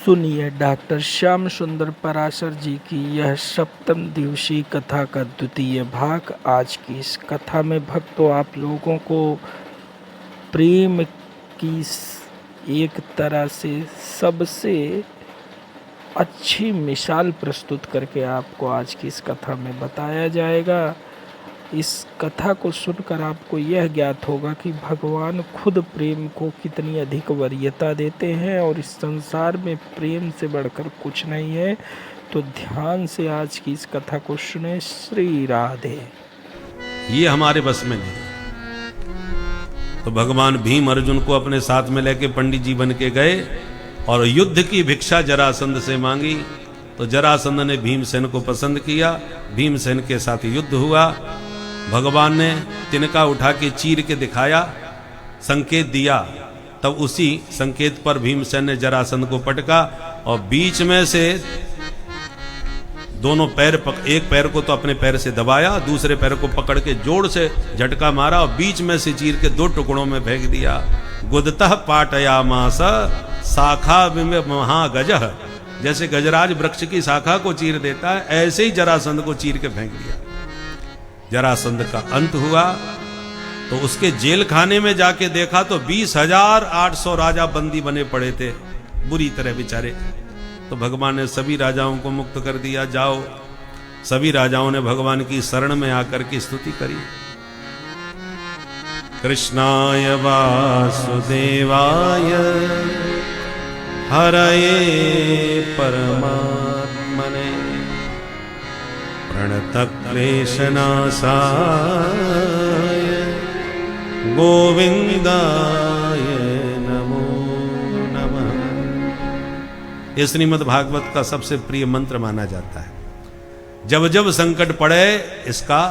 सुनिए डॉक्टर श्याम सुंदर पराशर जी की यह सप्तम दिवसीय कथा का द्वितीय भाग। आज की इस कथा में भक्तों आप लोगों को प्रेम की एक तरह से सबसे अच्छी मिसाल प्रस्तुत करके आपको आज की इस कथा में बताया जाएगा। इस कथा को सुनकर आपको यह ज्ञात होगा कि भगवान खुद प्रेम को कितनी अधिक वरीयता देते हैं और इस संसार में प्रेम से बढ़कर कुछ नहीं है। तो ध्यान से आज की इस कथा को सुने। श्री राधे। ये हमारे बस में नहीं। तो भगवान भीम अर्जुन को अपने साथ में लेके पंडित जी बन के गए और युद्ध की भिक्षा जरासंध से मांगी। तो जरासंध ने भीमसेन को पसंद किया, भीमसेन के साथ युद्ध हुआ। भगवान ने तिनका उठा के चीर के दिखाया, संकेत दिया। तब उसी संकेत पर भीमसेन ने जरासंध को पटका और बीच में से दोनों पैर एक पैर को तो अपने पैर से दबाया, दूसरे पैर को पकड़ के जोर से झटका मारा और बीच में से चीर के दो टुकड़ों में फेंक दिया। गुदतः पाटयामास शाखा महागजः, जैसे गजराज वृक्ष की शाखा को चीर देता है, ऐसे ही जरासंध को चीर के फेंक दिया। जरासंध का अंत हुआ। तो उसके जेल खाने में जाके देखा तो 20,800 राजा बंदी बने पड़े थे, बुरी तरह बेचारे। तो भगवान ने सभी राजाओं को मुक्त कर दिया। जाओ। सभी राजाओं ने भगवान की शरण में आकर की स्तुति करी। कृष्णाय वासुदेवाय हरये परमात्मने प्रणतक्लेशनाशाय गोविंदाय नमो नमः। ये श्रीमद् भागवत का सबसे प्रिय मंत्र माना जाता है। जब जब संकट पड़े इसका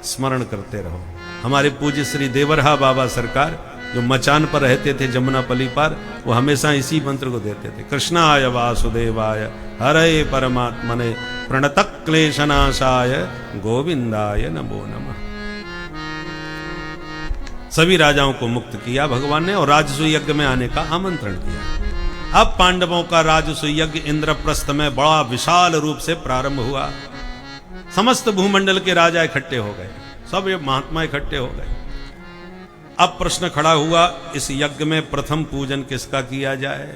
स्मरण करते रहो। हमारे पूज्य श्री देवरहा बाबा सरकार जो मचान पर रहते थे जमुनापली पर, वो हमेशा इसी मंत्र को देते थे। कृष्णाय वासुदेवाय हरये परमात्मने प्रणतक्लेशनाशाय गोविंदाय नमो नमः। सभी राजाओं को मुक्त किया भगवान ने और राजसूय यज्ञ में आने का आमंत्रण किया। अब पांडवों का राजसूय यज्ञ इंद्रप्रस्थ में बड़ा विशाल रूप से प्रारंभ हुआ। समस्त भूमंडल के राजा इकट्ठे हो गए, सब ये महात्मा इकट्ठे हो गए। अब प्रश्न खड़ा हुआ, इस यज्ञ में प्रथम पूजन किसका किया जाए?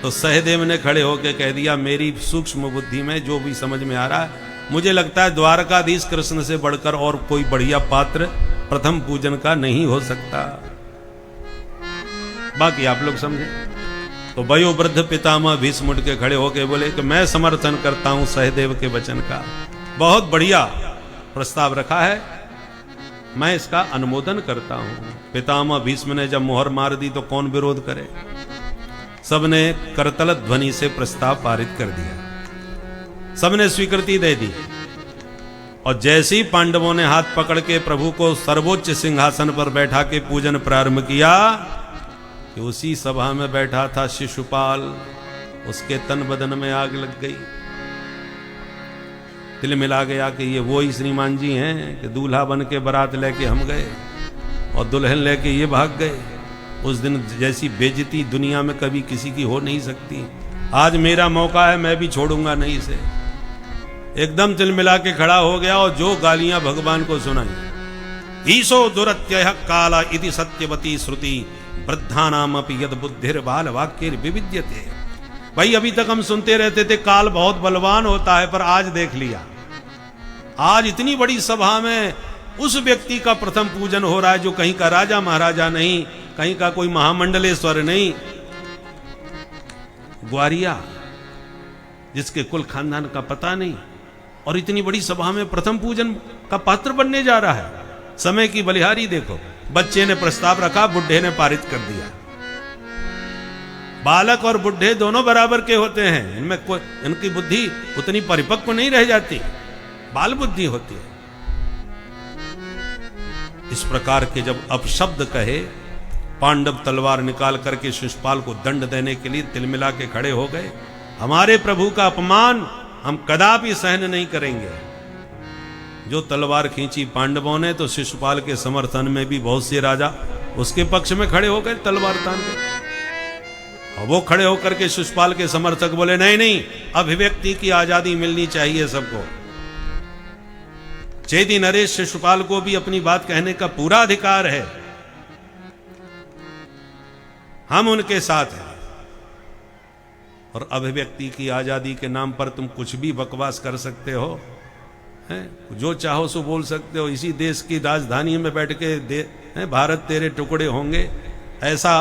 तो सहदेव ने खड़े होकर कह दिया, मेरी सूक्ष्म बुद्धि में जो भी समझ में आ रहा है, मुझे लगता है द्वारकाधीश कृष्ण से बढ़कर और कोई बढ़िया पात्र प्रथम पूजन का नहीं हो सकता। बाकी आप लोग समझे। तो वयोवृद्ध पितामह भीष्म उठ के खड़े होके बोले कि मैं समर्थन करता हूं सहदेव के वचन का। बहुत बढ़िया प्रस्ताव रखा है, मैं इसका अनुमोदन करता हूं। पितामह भीष्म ने जब मोहर मार दी तो कौन विरोध करे। सबने करतल ध्वनि से प्रस्ताव पारित कर दिया, सबने स्वीकृति दे दी। और जैसे ही पांडवों ने हाथ पकड़ के प्रभु को सर्वोच्च सिंहासन पर बैठा के पूजन प्रारंभ किया कि उसी सभा में बैठा था शिशुपाल, उसके तन बदन में आग लग गई। तिल मिला गया कि ये वो ही श्रीमान जी हैं कि दूल्हा बन के बारात लेके हम गए और दुल्हन लेके ये भाग गए। उस दिन जैसी बेइज्जती दुनिया में कभी किसी की हो नहीं सकती। आज मेरा मौका है, मैं भी छोड़ूंगा नहीं इसे। एकदम तिल मिला के खड़ा हो गया और जो गालियां भगवान को सुनाई। ईशो दुरत्यः काला इति सत्यवती श्रुति वृद्धानामपि यद बुद्धिर बाल वाक्येर विविद्यते। भाई अभी तक हम सुनते रहते थे काल बहुत बलवान होता है, पर आज देख लिया, आज इतनी बड़ी सभा में उस व्यक्ति का प्रथम पूजन हो रहा है जो कहीं का राजा महाराजा नहीं, कहीं का कोई महामंडलेश्वर नहीं, ग्वारिया जिसके कुल खानदान का पता नहीं, और इतनी बड़ी सभा में प्रथम पूजन का पात्र बनने जा रहा है। समय की बलिहारी देखो। बच्चे ने प्रस्ताव रखा, बुढ़े ने पारित कर दिया। बालक और बुढ़े दोनों बराबर के होते हैं, इनमें कोई इनकी बुद्धि उतनी परिपक्व नहीं रह जाती, बाल बुद्धि होती है। इस प्रकार के जब अपशब्द कहे, पांडव तलवार निकाल करके शिशुपाल को दंड देने के लिए तिलमिला के खड़े हो गए। हमारे प्रभु का अपमान हम कदापि सहन नहीं करेंगे। जो तलवार खींची पांडवों ने तो शिशुपाल के समर्थन में भी बहुत से राजा उसके पक्ष में खड़े हो गए तलवार तान के। और वो खड़े होकर के शिशुपाल के समर्थक बोले नहीं नहीं, अभिव्यक्ति की आजादी मिलनी चाहिए सबको। चेदी नरेश शिशुपाल को भी अपनी बात कहने का पूरा अधिकार है, हम उनके साथ हैं। और अभिव्यक्ति की आजादी के नाम पर तुम कुछ भी बकवास कर सकते हो, हैं? जो चाहो सो बोल सकते हो। इसी देश की राजधानी में बैठ के भारत तेरे टुकड़े होंगे, ऐसा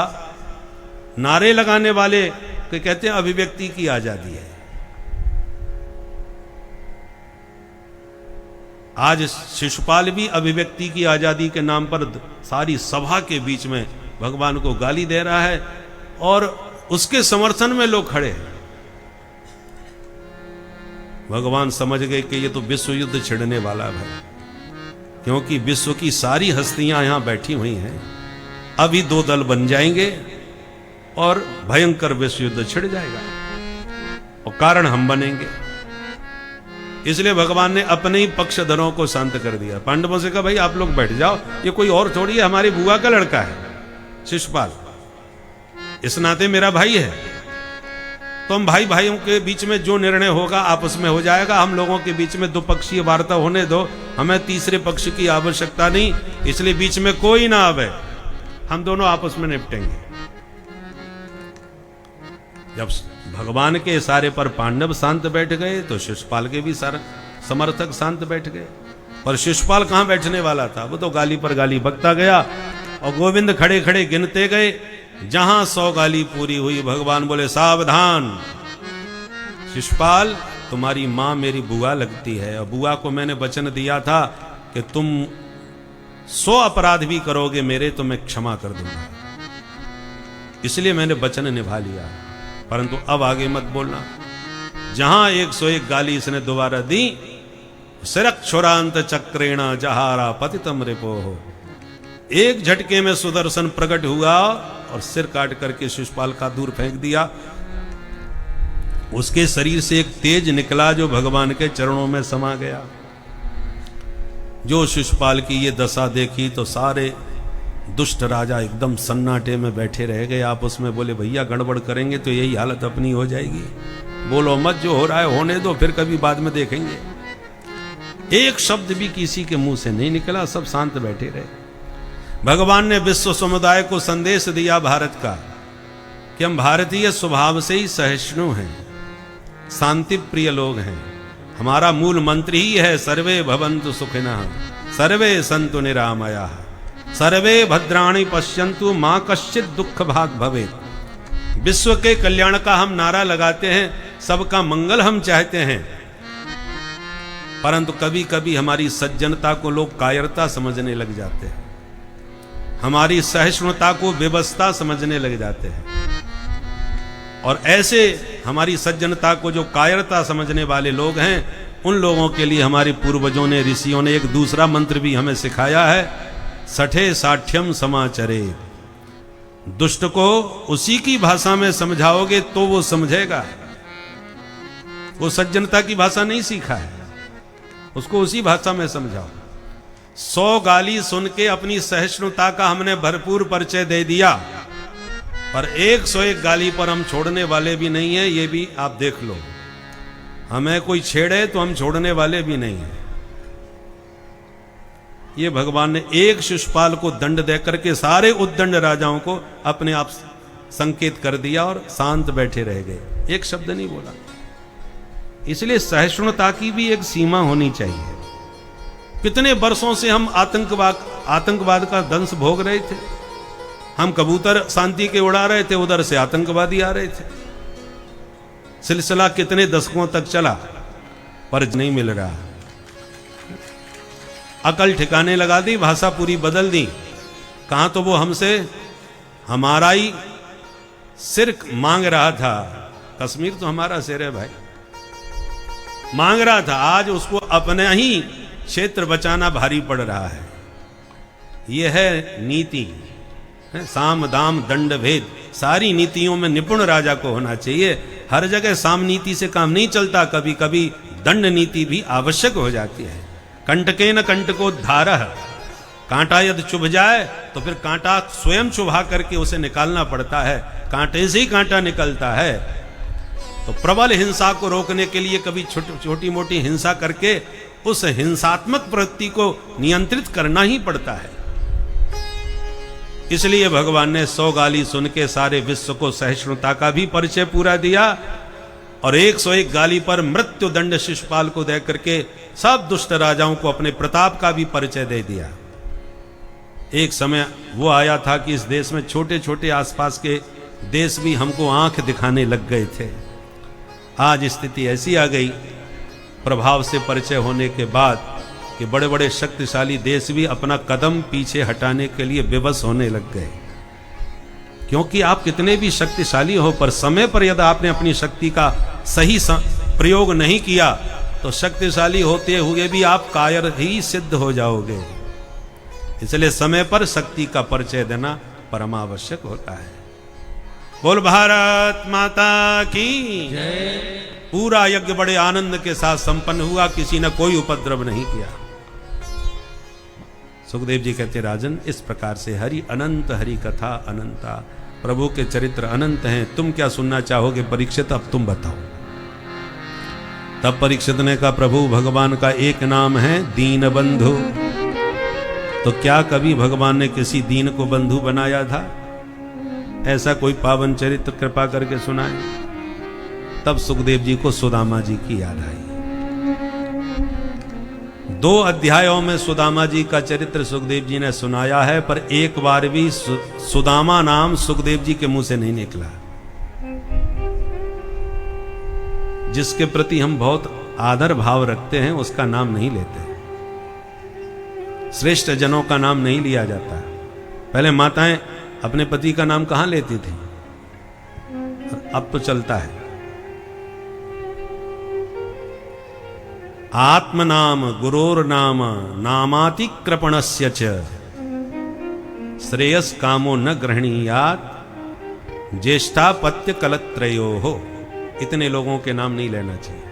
नारे लगाने वाले के कहते हैं अभिव्यक्ति की आजादी है। आज शिशुपाल भी अभिव्यक्ति की आजादी के नाम पर सारी सभा के बीच में भगवान को गाली दे रहा है और उसके समर्थन में लोग खड़े हैं। भगवान समझ गए कि ये तो विश्व युद्ध छिड़ने वाला है, क्योंकि विश्व की सारी हस्तियां यहां बैठी हुई हैं। अभी दो दल बन जाएंगे और भयंकर विश्व युद्ध छिड़ जाएगा और कारण हम बनेंगे। इसलिए भगवान ने अपने ही पक्षधरों को शांत कर दिया। पांडवों से कहा भाई आप लोग बैठ जाओ, ये कोई और थोड़ी है, हमारी बुआ का लड़का है शिशुपाल, इस नाते मेरा भाई है। तो हम भाई भाइयों के बीच में जो निर्णय होगा आपस में हो जाएगा। हम लोगों के बीच में द्विपक्षीय वार्ता होने दो, हमें तीसरे पक्ष की आवश्यकता नहीं, इसलिए बीच में कोई ना आवे, हम दोनों आपस में निपटेंगे। जब भगवान के इशारे पर पांडव शांत बैठ गए तो शिशुपाल के भी सारे समर्थक शांत बैठ गए। पर शिशुपाल कहां बैठने वाला था, वो तो गाली पर गाली बकता गया और गोविंद खड़े खड़े गिनते गए। जहां 100 गाली पूरी हुई भगवान बोले सावधान शिशुपाल, तुम्हारी मां मेरी बुआ लगती है और बुआ को मैंने वचन दिया था कि तुम 100 अपराध भी करोगे मेरे तो मैं क्षमा कर दूंगा, इसलिए मैंने वचन निभा लिया, परंतु अब आगे मत बोलना। जहां 101 गाली इसने दोबारा दी, सिरक्षुरांत चक्रेणा जहारा पतितम रिपोह, एक झटके में सुदर्शन प्रकट हुआ और सिर काट करके शिशुपाल का दूर फेंक दिया। उसके शरीर से एक तेज निकला जो भगवान के चरणों में समा गया। जो शिशुपाल की ये दशा देखी तो सारे दुष्ट राजा एकदम सन्नाटे में बैठे रह गए। आप उसमें बोले भैया गड़बड़ करेंगे तो यही हालत अपनी हो जाएगी, बोलो मत, जो हो रहा है होने दो, फिर कभी बाद में देखेंगे। एक शब्द भी किसी के मुंह से नहीं निकला, सब शांत बैठे रहे। भगवान ने विश्व समुदाय को संदेश दिया भारत का कि हम भारतीय स्वभाव से ही सहिष्णु हैं, शांति प्रिय लोग हैं। हमारा मूल मंत्र ही है सर्वे भवन्तु सुखिनः सर्वे सन्तु निरामयाः सर्वे भद्राणि पश्यन्तु मां कश्चित् दुख भाग भवेत्। विश्व के कल्याण का हम नारा लगाते हैं, सबका मंगल हम चाहते हैं, परंतु कभी कभी हमारी सज्जनता को लोग कायरता समझने लग जाते हैं, हमारी सहिष्णुता को व्यवस्था समझने लग जाते हैं। और ऐसे हमारी सज्जनता को जो कायरता समझने वाले लोग हैं, उन लोगों के लिए हमारे पूर्वजों ने, ऋषियों ने एक दूसरा मंत्र भी हमें सिखाया है, सठे साठ्यम समाचरे। दुष्ट को उसी की भाषा में समझाओगे तो वो समझेगा। वो सज्जनता की भाषा नहीं सीखा है, उसको उसी भाषा में समझाओ। 100 गाली सुन के अपनी सहिष्णुता का हमने भरपूर परिचय दे दिया, पर 101 गाली पर हम छोड़ने वाले भी नहीं है, ये भी आप देख लो। हमें कोई छेड़े तो हम छोड़ने वाले भी नहीं है। ये भगवान ने एक शिशुपाल को दंड देकर के सारे उद्दंड राजाओं को अपने आप संकेत कर दिया और शांत बैठे रह गए, एक शब्द नहीं बोला। इसलिए सहिष्णुता की भी एक सीमा होनी चाहिए। कितने वर्षों से हम आतंकवाद का दंश भोग रहे थे। हम कबूतर शांति के उड़ा रहे थे, उधर से आतंकवादी आ रहे थे। सिलसिला कितने दशकों तक चला, पर नहीं मिल रहा। अकल ठिकाने लगा दी, भाषा पूरी बदल दी। कहां तो वो हमसे हमारा ही सिर मांग रहा था। कश्मीर तो हमारा सिर है भाई, मांग रहा था, आज उसको अपने ही क्षेत्र बचाना भारी पड़ रहा है। यह है नीति, साम दाम दंड भेद, सारी नीतियों में निपुण राजा को होना चाहिए। हर जगह साम नीति से काम नहीं चलता, कभी कभी दंड नीति भी आवश्यक हो जाती है। कंटकेन कंटकोद्धारः, कांटा यदि चुभ जाए तो फिर कांटा स्वयं चुभा करके उसे निकालना पड़ता है, कांटे से ही कांटा निकलता है। तो प्रबल हिंसा को रोकने के लिए कभी छोटी मोटी हिंसा करके उस हिंसात्मक प्रवृत्ति को नियंत्रित करना ही पड़ता है। इसलिए भगवान ने 100 गाली सुन के सारे विश्व को सहिष्णुता का भी परिचय पूरा दिया और 101 गाली पर मृत्यु दंड शिशुपाल को दे करके सब दुष्ट राजाओं को अपने प्रताप का भी परिचय दे दिया। एक समय वो आया था कि इस देश में छोटे छोटे आसपास के देश भी हमको आंख दिखाने लग गए थे। आज स्थिति ऐसी आ गई प्रभाव से परिचय होने के बाद कि बड़े बड़े शक्तिशाली देश भी अपना कदम पीछे हटाने के लिए विवश होने लग गए। क्योंकि आप कितने भी शक्तिशाली हो, पर समय पर यदि आपने अपनी शक्ति का सही प्रयोग नहीं किया तो शक्तिशाली होते हुए भी आप कायर ही सिद्ध हो जाओगे। इसलिए समय पर शक्ति का परिचय देना परमावश्यक होता है। बोल भारत माता की जय। पूरा यज्ञ बड़े आनंद के साथ संपन्न हुआ, किसी ने कोई उपद्रव नहीं किया। सुखदेव जी कहते राजन, इस प्रकार से हरि अनंत, हरि कथा अनंता, प्रभु के चरित्र अनंत हैं। तुम क्या सुनना चाहोगे परीक्षित, अब तुम बताओ। तब परीक्षित ने कहा, प्रभु भगवान का एक नाम है दीन बंधु। तो क्या कभी भगवान ने किसी दीन को बंधु बनाया था? ऐसा कोई पावन चरित्र कृपा करके सुनाए। तब सुखदेव जी को सुदामा जी की याद आई। 2 अध्यायों में सुदामा जी का चरित्र सुखदेव जी ने सुनाया है, पर एक बार भी सुदामा नाम सुखदेव जी के मुंह से नहीं निकला। जिसके प्रति हम बहुत आदर भाव रखते हैं उसका नाम नहीं लेते, श्रेष्ठ जनों का नाम नहीं लिया जाता। पहले माताएं अपने पति का नाम कहां लेती थी, अब तो चलता है। आत्मनाम गुरोर नाम नामातिक्रपणस्य च श्रेयस कामो न गृहणीयात् ज्येष्ठापत्य कलत्रयोः। इतने लोगों के नाम नहीं लेना चाहिए।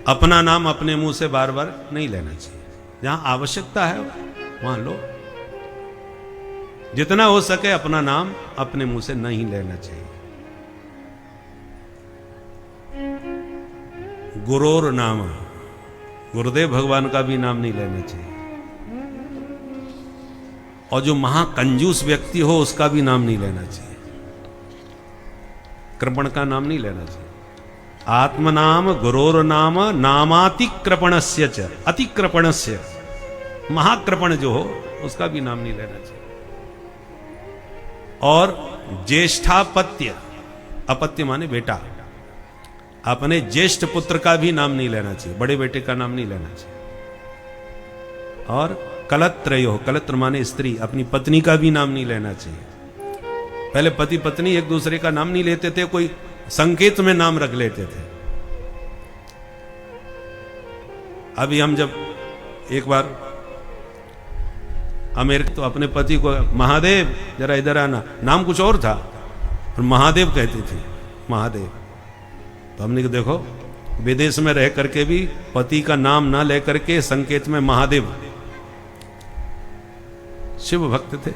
अपना नाम अपने मुंह से बार बार नहीं लेना चाहिए। जहां आवश्यकता है वहां लो। जितना हो सके अपना नाम अपने मुंह से नहीं लेना चाहिए। गुरोर नाम, गुरुदेव भगवान का भी नाम नहीं लेना चाहिए। और जो महाकंजूस व्यक्ति हो उसका भी नाम नहीं लेना चाहिए। कृपण का नाम नहीं लेना चाहिए। आत्मनाम गुरोर नाम नामातिक्रपणस्य च, अतिक्रपणस्य, महाकृपण जो हो उसका भी नाम नहीं लेना चाहिए। और ज्येष्ठापत्य, अपत्य माने बेटा, अपने ज्येष्ठ पुत्र का भी नाम नहीं लेना चाहिए, बड़े बेटे का नाम नहीं लेना चाहिए। और कलत्रयो, कलत्र माने स्त्री, अपनी पत्नी का भी नाम नहीं लेना चाहिए। पहले पति पत्नी एक दूसरे का नाम नहीं लेते थे, कोई संकेत में नाम रख लेते थे। अभी हम जब एक बार अमेरिका, तो अपने पति को महादेव जरा इधर आना, नाम कुछ और था और महादेव कहती थी, महादेव। तो हमने कहा देखो, विदेश में रह करके भी पति का नाम ना लेकर के संकेत में महादेव, शिव भक्त थे।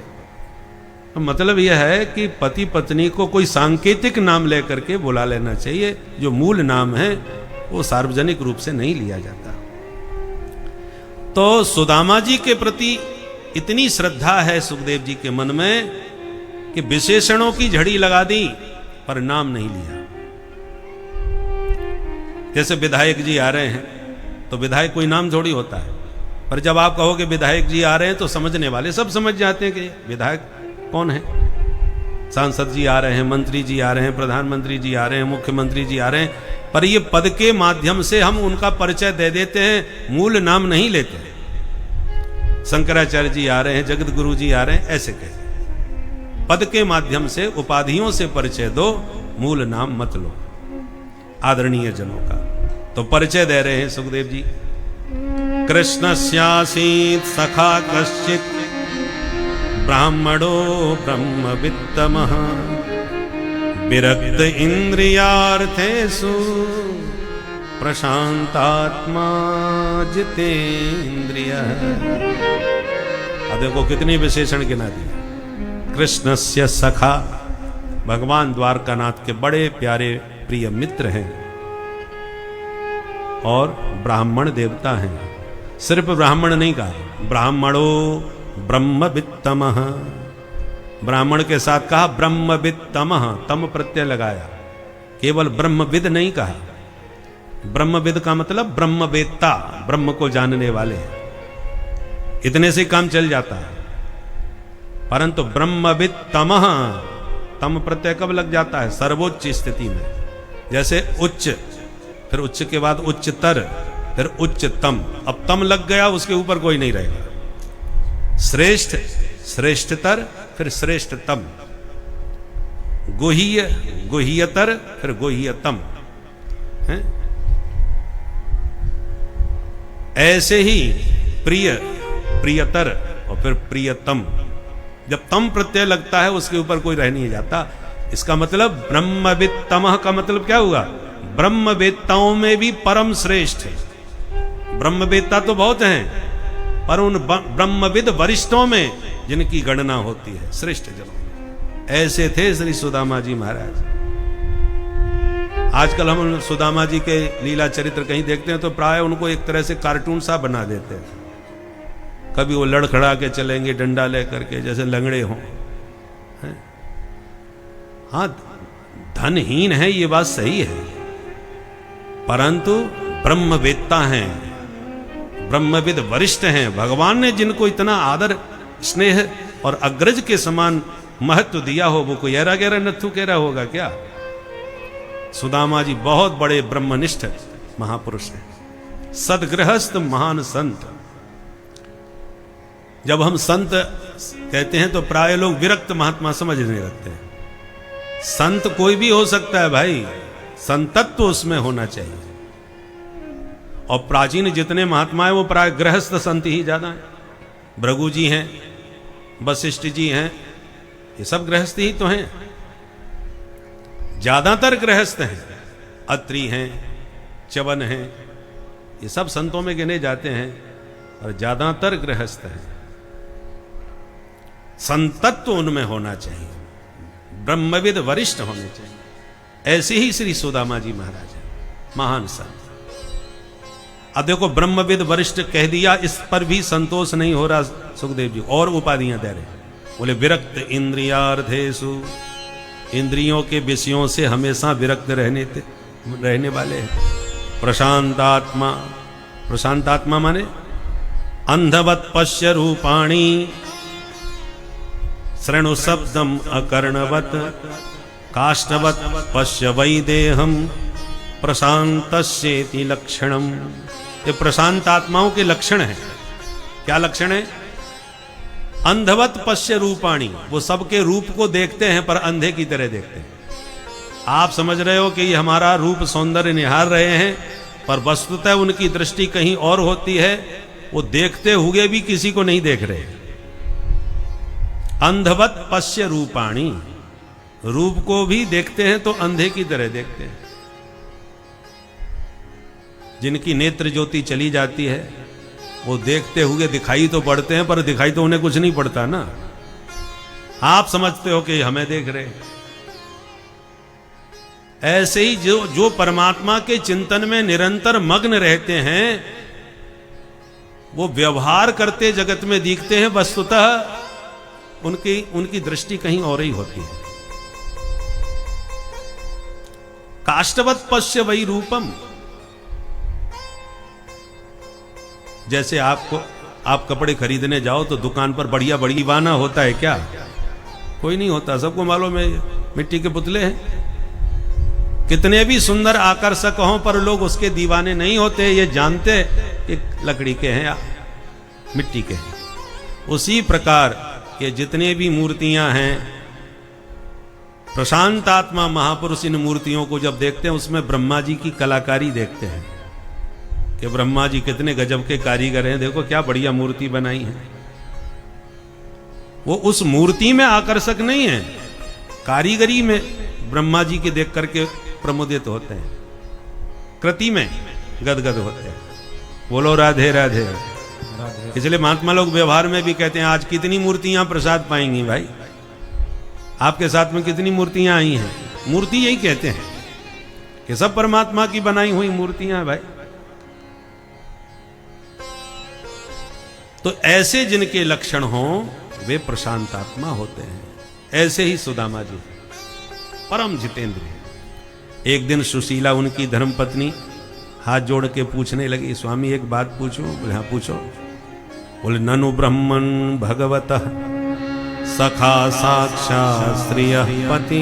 तो मतलब यह है कि पति पत्नी को कोई सांकेतिक नाम लेकर के बुला लेना चाहिए। जो मूल नाम है वो सार्वजनिक रूप से नहीं लिया जाता। तो सुदामा जी के प्रति इतनी श्रद्धा है सुखदेव जी के मन में कि विशेषणों की झड़ी लगा दी पर नाम नहीं लिया। जैसे विधायक जी आ रहे हैं तो विधायक कोई नाम थोड़ी होता है, पर जब आप कहोगे विधायक जी आ रहे हैं तो समझने वाले सब समझ जाते हैं कि विधायक कौन है। सांसद जी आ रहे हैं, मंत्री जी आ रहे हैं, प्रधानमंत्री जी आ रहे हैं, मुख्यमंत्री जी आ रहे हैं, पर ये पद के माध्यम से हम उनका परिचय दे देते हैं, मूल नाम नहीं लेते। शंकराचार्य जी आ रहे हैं, जगत गुरु जी आ रहे हैं, ऐसे कहते। पद के माध्यम से, उपाधियों से परिचय दो, मूल नाम मत लो आदरणीय जनों का। तो परिचय दे रहे हैं सुखदेव जी। कृष्णस्यासीत् सखा कश्चित् ब्राह्मणो ब्रह्मवित्तमः विरक्त इंद्रियार्थेषु प्रशांतात्मा जितेन्द्रियः। अब देखो कितनी विशेषण गिना दिए। कृष्णस्य सखा, भगवान द्वारकानाथ के बड़े प्यारे प्रिय मित्र हैं और ब्राह्मण देवता हैं। सिर्फ ब्राह्मण नहीं कहा, ब्राह्मणो ब्रह्मवित्तमः, ब्राह्मण के साथ कहा ब्रह्मवित्तमः, तम प्रत्यय लगाया। केवल ब्रह्मविद नहीं कहा, ब्रह्मविद का मतलब ब्रह्मवेत्ता, ब्रह्म को जानने वाले हैं, इतने से काम चल जाता है। परंतु ब्रह्मवित्तमः, तम प्रत्यय कब लग जाता है? सर्वोच्च स्थिति में। जैसे उच्च, फिर उच्च के बाद उच्चतर, फिर उच्चतम। अब तम लग गया, उसके ऊपर कोई नहीं रहेगा। श्रेष्ठ, श्रेष्ठतर, फिर श्रेष्ठतम। गुह्य, गुह्यतर, फिर गुह्यतम है। ऐसे ही प्रिय, प्रियतर और फिर प्रियतम। जब तम प्रत्यय लगता है उसके ऊपर कोई रह नहीं जाता। इसका मतलब ब्रह्मवित्तमः का मतलब क्या हुआ? ब्रह्मवेत्ताओं में भी परम श्रेष्ठ है। ब्रह्मवेत्ता तो बहुत हैं, पर उन ब्रह्मविद वरिष्ठों में जिनकी गणना होती है श्रेष्ठ जनों में, ऐसे थे श्री सुदामा जी महाराज। आजकल हम सुदामा जी के लीला चरित्र कहीं देखते हैं तो प्राय उनको एक तरह से कार्टून सा बना देते हैं। कभी वो लड़खड़ा के चलेंगे डंडा लेकर के, जैसे लंगड़े हों। हाँ, धनहीन है ये बात सही है, परंतु ब्रह्मवेत्ता हैं, ब्रह्मविद वरिष्ठ हैं। भगवान ने जिनको इतना आदर, स्नेह और अग्रज के समान महत्व दिया हो, वो कोई ऐरा गहरा नत्थु कह रहा होगा क्या? सुदामा जी बहुत बड़े ब्रह्मनिष्ठ महापुरुष हैं, सदगृहस्थ महान संत। जब हम संत कहते हैं तो प्राय लोग विरक्त महात्मा समझने लगते हैं। संत कोई भी हो सकता है भाई, संतत्व उसमें होना चाहिए। और प्राचीन जितने महात्मा हैं वो प्राय गृहस्थ संत ही ज्यादा हैं। भृगु जी हैं, वशिष्ठ जी हैं, ये सब गृहस्थ ही तो हैं, ज्यादातर गृहस्थ हैं। अत्रि हैं, च्यवन हैं, ये सब संतों में गिने जाते हैं और ज्यादातर गृहस्थ हैं। संतत्व उनमें होना चाहिए, ब्रह्मविद वरिष्ठ होने चाहिए। ऐसे ही श्री सुदामा जी महाराज हैं, महान संत। अब देखो ब्रह्मविद वरिष्ठ कह दिया, इस पर भी संतोष नहीं हो रहा सुखदेव जी, और उपाधियां दे रहे। बोले विरक्त इंद्रियार्थेषु, इंद्रियों के विषयों से हमेशा विरक्त रहने वाले हैं। प्रशांतात्मा, प्रशांतात्मा माने अंधवत पश्य रूपाणी, शृणु शब्दम अकर्णवत, काष्ठवत पश्य वैदेहम, प्रशांतस्येति लक्षणम। ये प्रशांत आत्माओं के लक्षण हैं। क्या लक्षण है? अंधवत पश्य रूपाणी, वो सबके रूप को देखते हैं पर अंधे की तरह देखते हैं। आप समझ रहे हो कि ये हमारा रूप सौंदर्य निहार रहे हैं, पर वस्तुतः उनकी दृष्टि कहीं और होती है। वो देखते हुए भी किसी को नहीं देख रहे। अंधवत पश्य रूपाणी, रूप को भी देखते हैं तो अंधे की तरह देखते हैं। जिनकी नेत्र ज्योति चली जाती है वो देखते हुए दिखाई तो पड़ते हैं, पर दिखाई तो उन्हें कुछ नहीं पड़ता ना। आप समझते हो कि हमें देख रहे। ऐसे ही जो परमात्मा के चिंतन में निरंतर मग्न रहते हैं, वो व्यवहार करते जगत में दिखते हैं, वस्तुतः उनकी दृष्टि कहीं और ही होती है। काष्ठवत पश्य वही रूपम। जैसे आप कपड़े खरीदने जाओ तो दुकान पर बढ़िया बड़ी दीवाना होता है क्या? कोई नहीं होता। सबको मालूम है मिट्टी के पुतले हैं। कितने भी सुंदर आकर्षक हों पर लोग उसके दीवाने नहीं होते। ये जानते कि लकड़ी के हैं या मिट्टी के हैं। उसी प्रकार ये जितने भी मूर्तियां हैं, प्रशांत आत्मा महापुरुष इन मूर्तियों को जब देखते हैं उसमें ब्रह्मा जी की कलाकारी देखते हैं कि ब्रह्मा जी कितने गजब के कारीगर हैं, देखो क्या बढ़िया मूर्ति बनाई है। वो उस मूर्ति में आकर्षक नहीं है, कारीगरी में ब्रह्मा जी के देख करके प्रमुदित होते हैं, कृति में गदगद होते हैं। बोलो राधे राधे। इसलिए महात्मा लोग व्यवहार में भी कहते हैं आज कितनी मूर्तियां प्रसाद पाएंगी भाई, आपके साथ में कितनी मूर्तियां आई हैं। मूर्ति यही कहते हैं कि सब परमात्मा की बनाई हुई मूर्तियां भाई। तो ऐसे जिनके लक्षण हों वे प्रशांतात्मा होते हैं। ऐसे ही सुदामा जी परम जितेंद्र। एक दिन सुशीला उनकी धर्मपत्नी हाथ जोड़ के पूछने लगी, स्वामी एक बात पूछूं? बोले हाँ पूछो। बोले ननु ब्रह्मन भगवतः सखा साक्षात् श्रियः पति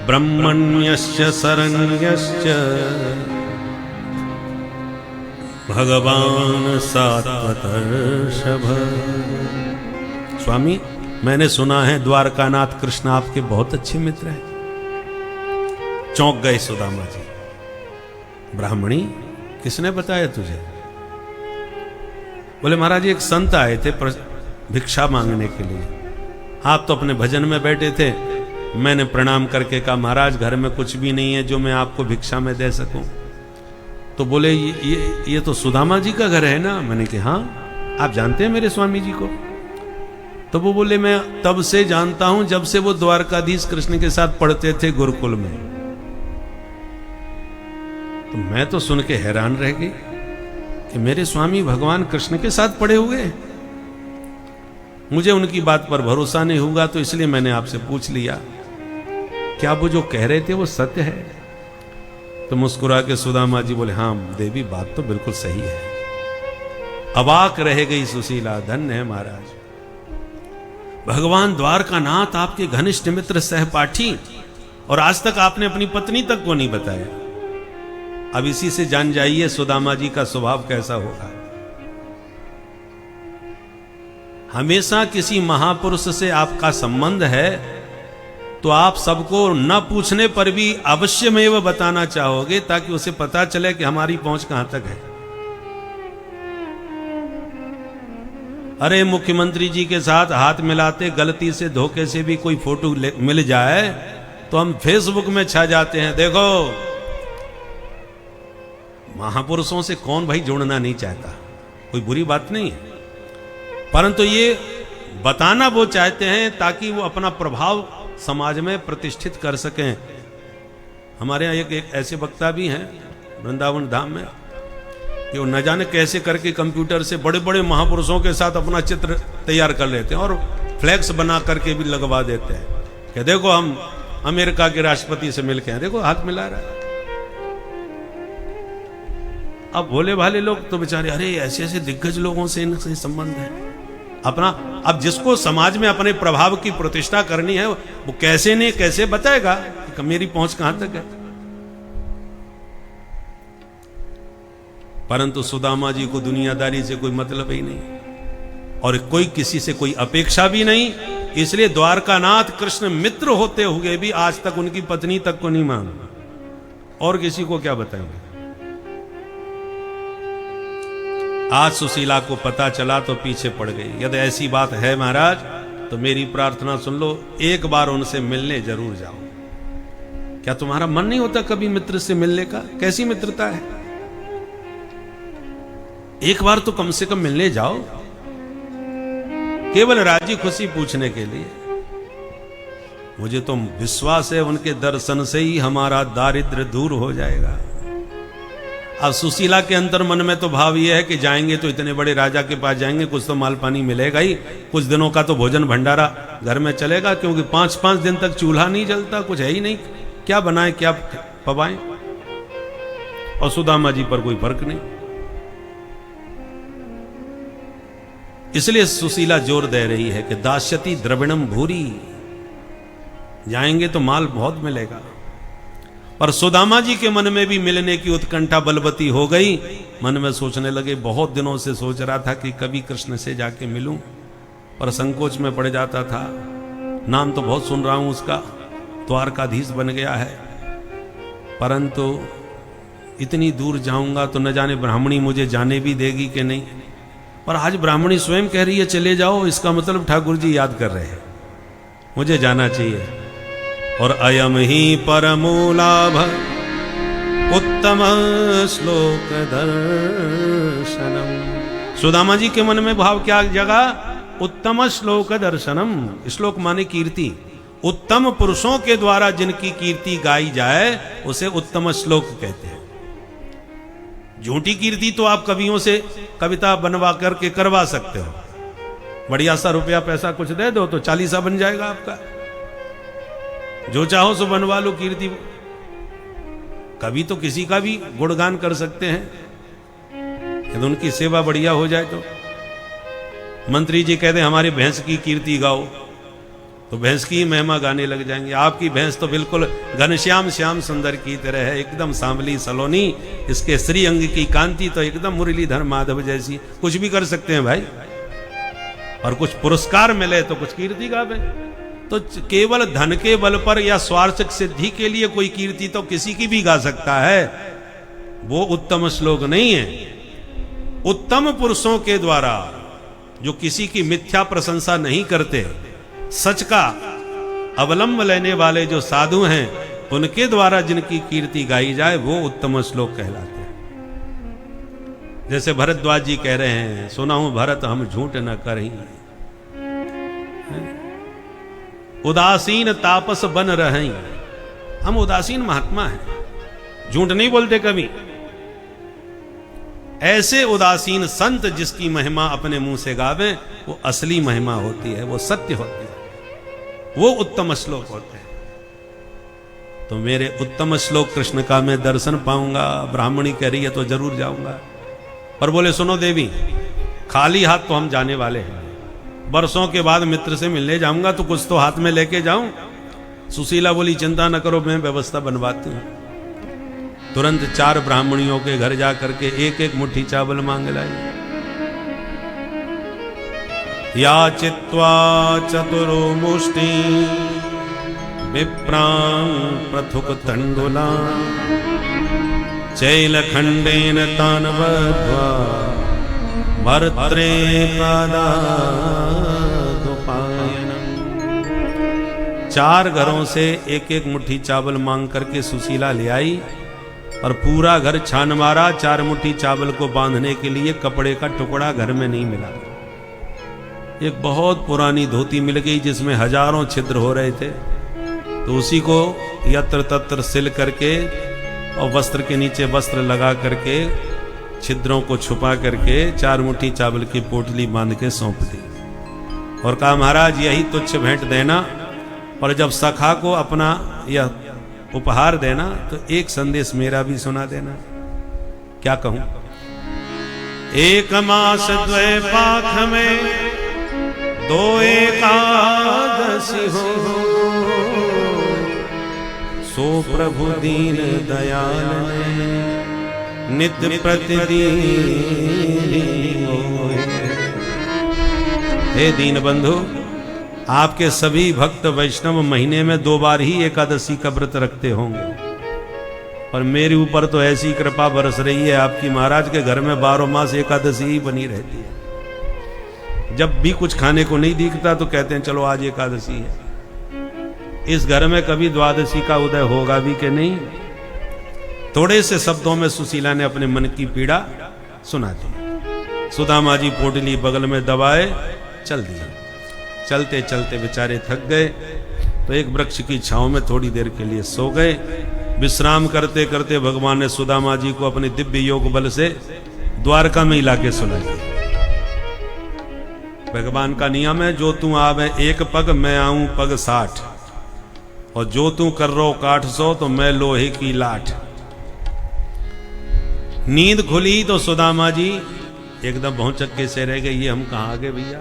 ब्रह्मण्यश्च शरण्यश्च भगवान सात्वतर्षभ। स्वामी मैंने सुना है द्वारकानाथ कृष्ण आपके बहुत अच्छे मित्र हैं। चौंक गए सुदामा जी। ब्राह्मणी किसने बताया तुझे? बोले महाराज एक संत आए थे भिक्षा मांगने के लिए। आप तो अपने भजन में बैठे थे, मैंने प्रणाम करके कहा महाराज घर में कुछ भी नहीं है जो मैं आपको भिक्षा में दे सकूं। तो बोले ये तो सुदामा जी का घर है ना? मैंने कहा हाँ। आप जानते हैं मेरे स्वामी जी को? तो वो बोले मैं तब से जानता हूं जब से वो द्वारकाधीश कृष्ण के साथ पढ़ते थे गुरुकुल में। तो मैं तो सुन के हैरान रह गई कि मेरे स्वामी भगवान कृष्ण के साथ पढ़े हुए। मुझे उनकी बात पर भरोसा नहीं होगा तो इसलिए मैंने आपसे पूछ लिया क्या वो जो कह रहे थे वो सत्य है? तो मुस्कुरा के सुदामा जी बोले हाँ देवी बात तो बिल्कुल सही है। अवाक रह गई सुशीला। धन्य है महाराज, भगवान द्वारकानाथ आपके घनिष्ठ मित्र सहपाठी, और आज तक आपने अपनी पत्नी तक को नहीं बताया। अब इसी से जान जाइए सुदामा जी का स्वभाव कैसा होगा। हमेशा किसी महापुरुष से आपका संबंध है तो आप सबको न पूछने पर भी अवश्यमेव बताना चाहोगे ताकि उसे पता चले कि हमारी पहुंच कहां तक है। अरे मुख्यमंत्री जी के साथ हाथ मिलाते गलती से धोखे से भी कोई फोटो मिल जाए तो हम फेसबुक में छा जाते हैं। देखो महापुरुषों से कौन भाई जुड़ना नहीं चाहता, कोई बुरी बात नहीं है, परंतु ये बताना वो चाहते हैं ताकि वो अपना प्रभाव समाज में प्रतिष्ठित कर सकें। हमारे यहाँ एक ऐसे वक्ता भी हैं वृंदावन धाम में कि वो न जाने कैसे करके कंप्यूटर से बड़े बड़े महापुरुषों के साथ अपना चित्र तैयार कर लेते हैं और फ्लैक्स बना करके भी लगवा देते हैं कि देखो हम अमेरिका के राष्ट्रपति से मिलके हैं, देखो हाथ मिला रहा है। अब भोले भाले लोग तो बेचारे अरे ऐसे ऐसे दिग्गज लोगों से इनसे संबंध है अपना। अब जिसको समाज में अपने प्रभाव की प्रतिष्ठा करनी है वो कैसे नहीं कैसे बताएगा कि मेरी पहुंच कहां तक है। परंतु सुदामा जी को दुनियादारी से कोई मतलब ही नहीं और कोई किसी से कोई अपेक्षा भी नहीं, इसलिए द्वारकानाथ कृष्ण मित्र होते हुए भी आज तक उनकी पत्नी तक को नहीं माना और किसी को क्या बताएंगे। आज सुशीला को पता चला तो पीछे पड़ गई। यदि ऐसी बात है महाराज तो मेरी प्रार्थना सुन लो, एक बार उनसे मिलने जरूर जाओ। क्या तुम्हारा मन नहीं होता कभी मित्र से मिलने का? कैसी मित्रता है, एक बार तो कम से कम मिलने जाओ, केवल राजी खुशी पूछने के लिए। मुझे तो विश्वास है उनके दर्शन से ही हमारा दारिद्र्य दूर हो जाएगा। अब सुशीला के अंतर मन में तो भाव यह है कि जाएंगे तो इतने बड़े राजा के पास जाएंगे, कुछ तो माल पानी मिलेगा ही, कुछ दिनों का तो भोजन भंडारा घर में चलेगा, क्योंकि 5-5 दिन तक चूल्हा नहीं जलता, कुछ है ही नहीं, क्या बनाए क्या पवाएं। और सुदामा जी पर कोई फर्क नहीं। इसलिए सुशीला जोर दे रही है कि दास्यति द्रविणम भूरी, जाएंगे तो माल बहुत मिलेगा। पर सुदामा जी के मन में भी मिलने की उत्कंठा बलवती हो गई। मन में सोचने लगे, बहुत दिनों से सोच रहा था कि कभी कृष्ण से जाके मिलूं, पर संकोच में पड़ जाता था। नाम तो बहुत सुन रहा हूं उसका, द्वारकाधीश बन गया है, परंतु इतनी दूर जाऊंगा तो न जाने ब्राह्मणी मुझे जाने भी देगी कि नहीं। पर आज ब्राह्मणी स्वयं कह रही है चले जाओ, इसका मतलब ठाकुर जी याद कर रहे हैं मुझे जाना चाहिए। और अयम ही परमो लाभ उत्तम श्लोक दर्शनम। सुदामा जी के मन में भाव क्या जगा? उत्तम श्लोक दर्शनम। श्लोक माने कीर्ति। उत्तम पुरुषों के द्वारा जिनकी कीर्ति गाई जाए उसे उत्तम श्लोक कहते हैं। झूठी कीर्ति तो आप कवियों से कविता बनवा करके करवा सकते हो, बढ़िया सा रुपया पैसा कुछ दे दो तो 40 बन जाएगा आपका, जो चाहो सो बनवा लो कीर्ति। कवि तो किसी का भी गुणगान कर सकते हैं यदि उनकी सेवा बढ़िया हो जाए तो। मंत्री जी कहते हमारी भैंस की कीर्ति गाओ तो भैंस की महिमा गाने लग जाएंगे। आपकी भैंस तो बिल्कुल घनश्याम श्याम सुंदर की तरह है, एकदम सांवली सलोनी, इसके श्री अंग की कांति तो एकदम मुरलीधर माधव जैसी। कुछ भी कर सकते हैं भाई, और कुछ पुरस्कार मिले तो कुछ कीर्ति गावे। तो केवल धन के बल पर या स्वार्थ सिद्धि के लिए कोई कीर्ति तो किसी की भी गा सकता है, वो उत्तम श्लोक नहीं है। उत्तम पुरुषों के द्वारा जो किसी की मिथ्या प्रशंसा नहीं करते, सच का अवलंब लेने वाले जो साधु हैं, उनके द्वारा जिनकी कीर्ति गाई जाए वो उत्तम श्लोक कहलाते हैं। जैसे भरद्वाज जी कह रहे हैं, सुना हूं भरत हम झूठ न करें, उदासीन तापस बन रहे। हम उदासीन महात्मा हैं, झूठ नहीं बोलते कभी। ऐसे उदासीन संत जिसकी महिमा अपने मुंह से गावे वो असली महिमा होती है, वो सत्य होती है, वो उत्तम श्लोक होते हैं। तो मेरे उत्तम श्लोक कृष्ण का मैं दर्शन पाऊंगा, ब्राह्मणी कह रही है तो जरूर जाऊंगा। पर बोले सुनो देवी, खाली हाथ तो हम जाने वाले हैं, बरसों के बाद मित्र से मिलने जाऊंगा तो कुछ तो हाथ में लेके जाऊं। सुशीला बोली चिंता न करो, मैं व्यवस्था बनवाती हूं। तुरंत 4 ब्राह्मणियों के घर जा करके एक एक मुट्ठी चावल मांग लाई। याचित्वा चतुरो मुष्टि विप्रां पृथुक तंडुला चैलखंडेन तान बद्ध्वा भर्त्रे पादादुपायनम्। 4 घरों से एक एक मुट्ठी चावल मांग करके सुशीला ले आई और पूरा घर छान मारा। 4 मुट्ठी चावल को बांधने के लिए कपड़े का टुकड़ा घर में नहीं मिला। एक बहुत पुरानी धोती मिल गई जिसमें हजारों छिद्र हो रहे थे, तो उसी को यत्र तत्र सिल करके और वस्त्र के नीचे वस्त्र लगा करके छिद्रों को छुपा करके 4 मुट्ठी चावल की पोटली बांध के सौंप दी और कहा महाराज यही तुच्छ भेंट देना, और जब सखा को अपना यह उपहार देना तो एक संदेश मेरा भी सुना देना। क्या कहूं? 1 मास 2 पाख में 2 एकादशी हो, सो प्रभु दीन दयाल ने नित्य प्रतिदिन हो। हे दीन बंधु, आपके सभी भक्त वैष्णव महीने में 2 बार ही एकादशी का व्रत रखते होंगे, पर मेरे ऊपर तो ऐसी कृपा बरस रही है आपकी महाराज के घर में 12 मास एकादशी ही बनी रहती है। जब भी कुछ खाने को नहीं दिखता तो कहते हैं चलो आज एकादशी है। इस घर में कभी द्वादशी का उदय होगा भी कि नहीं? थोड़े से शब्दों में सुशीला ने अपने मन की पीड़ा सुना दी। सुदामा जी पोटली बगल में दबाए चल दिए। चलते चलते बेचारे थक गए तो एक वृक्ष की छांव में थोड़ी देर के लिए सो गए। विश्राम करते करते भगवान ने सुदामा जी को अपने दिव्य योग बल से द्वारका में लाके सुला दिया। भगवान का नियम है, जो तू आवे 1 पग मैं आऊं पग 60, और जो तू कर रो काठ 100 तो मैं लोहे की लाठ। नींद खुली तो सुदामा जी एकदम भौचक्के से रह गए, ये हम कहाँ आ गए भैया।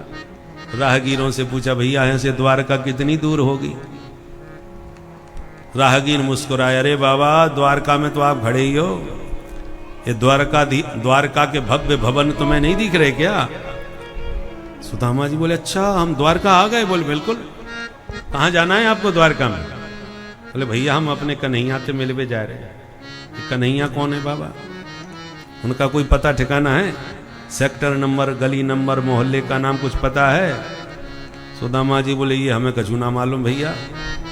राहगीरों से पूछा भैया यहाँ से द्वारका कितनी दूर होगी? राहगीर मुस्कुराया, अरे बाबा द्वारका में तो आप खड़े ही हो, ये द्वारका के भव्य भवन तुम्हें नहीं दिख रहे क्या? सुदामा जी बोले अच्छा हम द्वारका आ गए। बोले बिल्कुल, कहाँ जाना है आपको द्वारका में? बोले भैया हम अपने कन्हैया से मिलवे जा रहे हैं। कन्हैया कौन है बाबा? उनका कोई पता ठिकाना है? सेक्टर नंबर, गली नंबर, मोहल्ले का नाम कुछ पता है? सुदामा जी बोले ये हमें कछु ना मालूम भैया,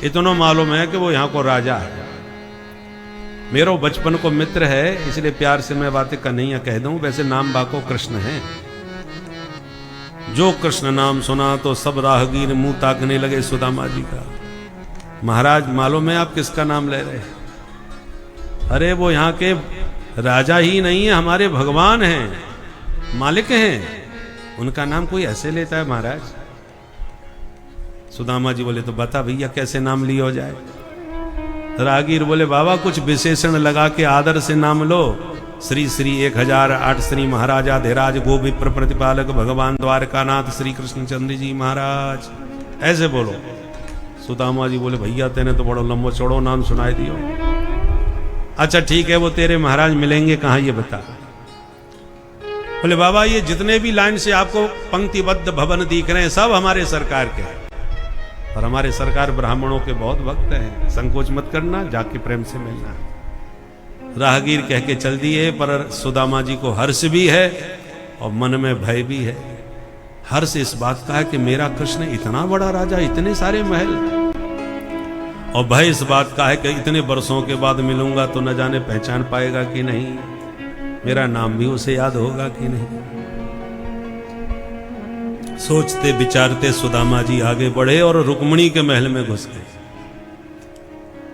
इतना मालूम है कि वो यहाँ को राजा है। मेरो बचपन को मित्र है, इसलिए प्यार से मैं बातें कन्हैया कह दूं। वैसे नाम बाको कृष्ण है। जो कृष्ण नाम सुना तो सब राहगीर मुंह ताकने लगे सुदामा जी का। महाराज मालूम है आप किसका नाम ले रहे हैं? अरे वो यहाँ के राजा ही नहीं है, हमारे भगवान हैं, मालिक हैं। उनका नाम कोई ऐसे लेता है महाराज? सुदामा जी बोले तो बता भैया कैसे नाम लिया जाए? राहगीर बोले बाबा कुछ विशेषण लगा के आदर से नाम लो। श्री श्री 1008 श्री महाराजा धीराज गोविप्र प्रतिपालक भगवान द्वारकानाथ श्री कृष्णचंद्र जी महाराज, ऐसे बोलो। सुदामा जी बोले भैया तेने तो बड़ो लंबो चौड़ो नाम सुनाई दियो। अच्छा ठीक है, वो तेरे महाराज मिलेंगे कहाँ ये बता। बोले बाबा ये जितने भी लाइन से आपको पंक्तिबद्ध भवन दिख रहे हैं सब हमारे सरकार के हैं, और हमारे सरकार ब्राह्मणों के बहुत भक्त हैं, संकोच मत करना, जाके प्रेम से मिलना। राहगीर कह के चल दिए, पर सुदामा जी को हर्ष भी है और मन में भय भी है। हर्ष इस बात का है कि मेरा कृष्ण इतना बड़ा राजा, इतने सारे महल, और भय इस बात का है कि इतने वर्षों के बाद मिलूंगा तो न जाने पहचान पाएगा कि नहीं, मेरा नाम भी उसे याद होगा कि नहीं। सोचते विचारते सुदामा जी आगे बढ़े और रुक्मिणी के महल में घुस गए।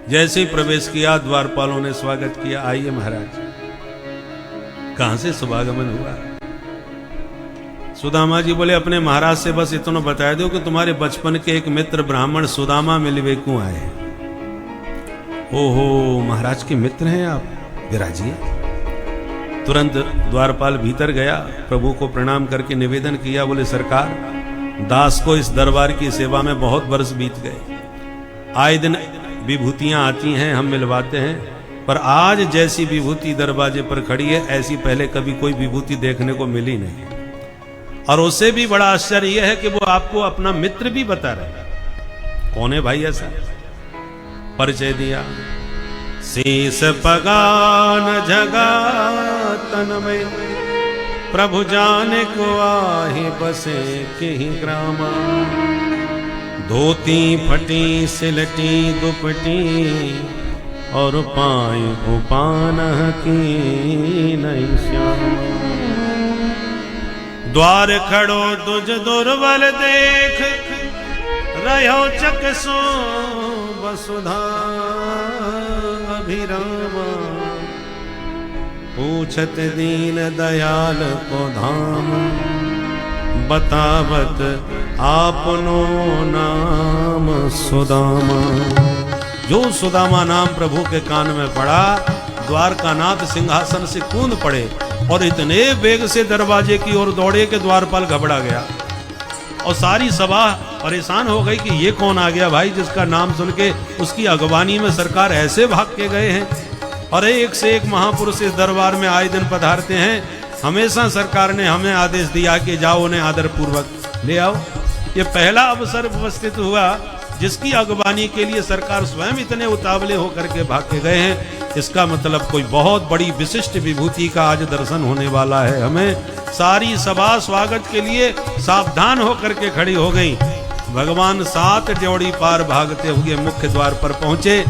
जैसे ही प्रवेश किया द्वारपालों ने स्वागत किया, आइए महाराज। कहां से शुभागमन हुआ? सुदामा जी बोले अपने महाराज से बस इतना बता दो कि तुम्हारे बचपन के एक मित्र ब्राह्मण सुदामा मिलवे को आए। ओहो महाराज के मित्र हैं आप, विराजिए। तुरंत द्वारपाल भीतर गया, प्रभु को प्रणाम करके निवेदन किया। बोले सरकार, दास को इस दरबार की सेवा में बहुत वर्ष बीत गए, आए दिन विभूतियां आती हैं, हम मिलवाते हैं, पर आज जैसी विभूति दरवाजे पर खड़ी है ऐसी पहले कभी कोई विभूति देखने को मिली नहीं। और उससे भी बड़ा आश्चर्य यह है कि वो आपको अपना मित्र भी बता रहे। कौन है भाई ऐसा? परिचय दिया। शेष पगान जगा तन में, प्रभु जाने को आहे बसे के ही ग्रामा। धोती फटी सिलटी दुपटी, और पाए उपान की नहीं श्याम। द्वार खड़ो तुझ दुर्बल देख, रहो चकसो वसुधा अभिरामा। पूछत दीन दयाल को धाम, बतावत आपनो नाम सुदामा। जो सुदामा नाम प्रभु के कान में पड़ा, द्वारकानाथ सिंहासन से कूद पड़े और इतने वेग से दरवाजे की ओर दौड़े कि द्वारपाल घबरा गया और सारी सभा परेशान हो गई कि ये कौन आ गया भाई जिसका नाम सुन के उसकी अगवानी में सरकार ऐसे भाग के गए हैं। और एक से एक महापुरुष इस दरबार में आए दिन पधारते हैं। हमेशा सरकार ने हमें आदेश दिया कि जाओ उन्हें आदर पूर्वक ले आओ। ये पहला अवसर उपस्थित हुआ जिसकी अगवानी के लिए सरकार स्वयं इतने उतावले होकर के भाग के गए हैं। इसका मतलब कोई बहुत बड़ी विशिष्ट विभूति का आज दर्शन होने वाला है हमें। सारी सभा स्वागत के लिए सावधान होकर के खड़ी हो गई। भगवान 7 ड्योढ़ी पार भागते हुए मुख्य द्वार पर पहुंचे,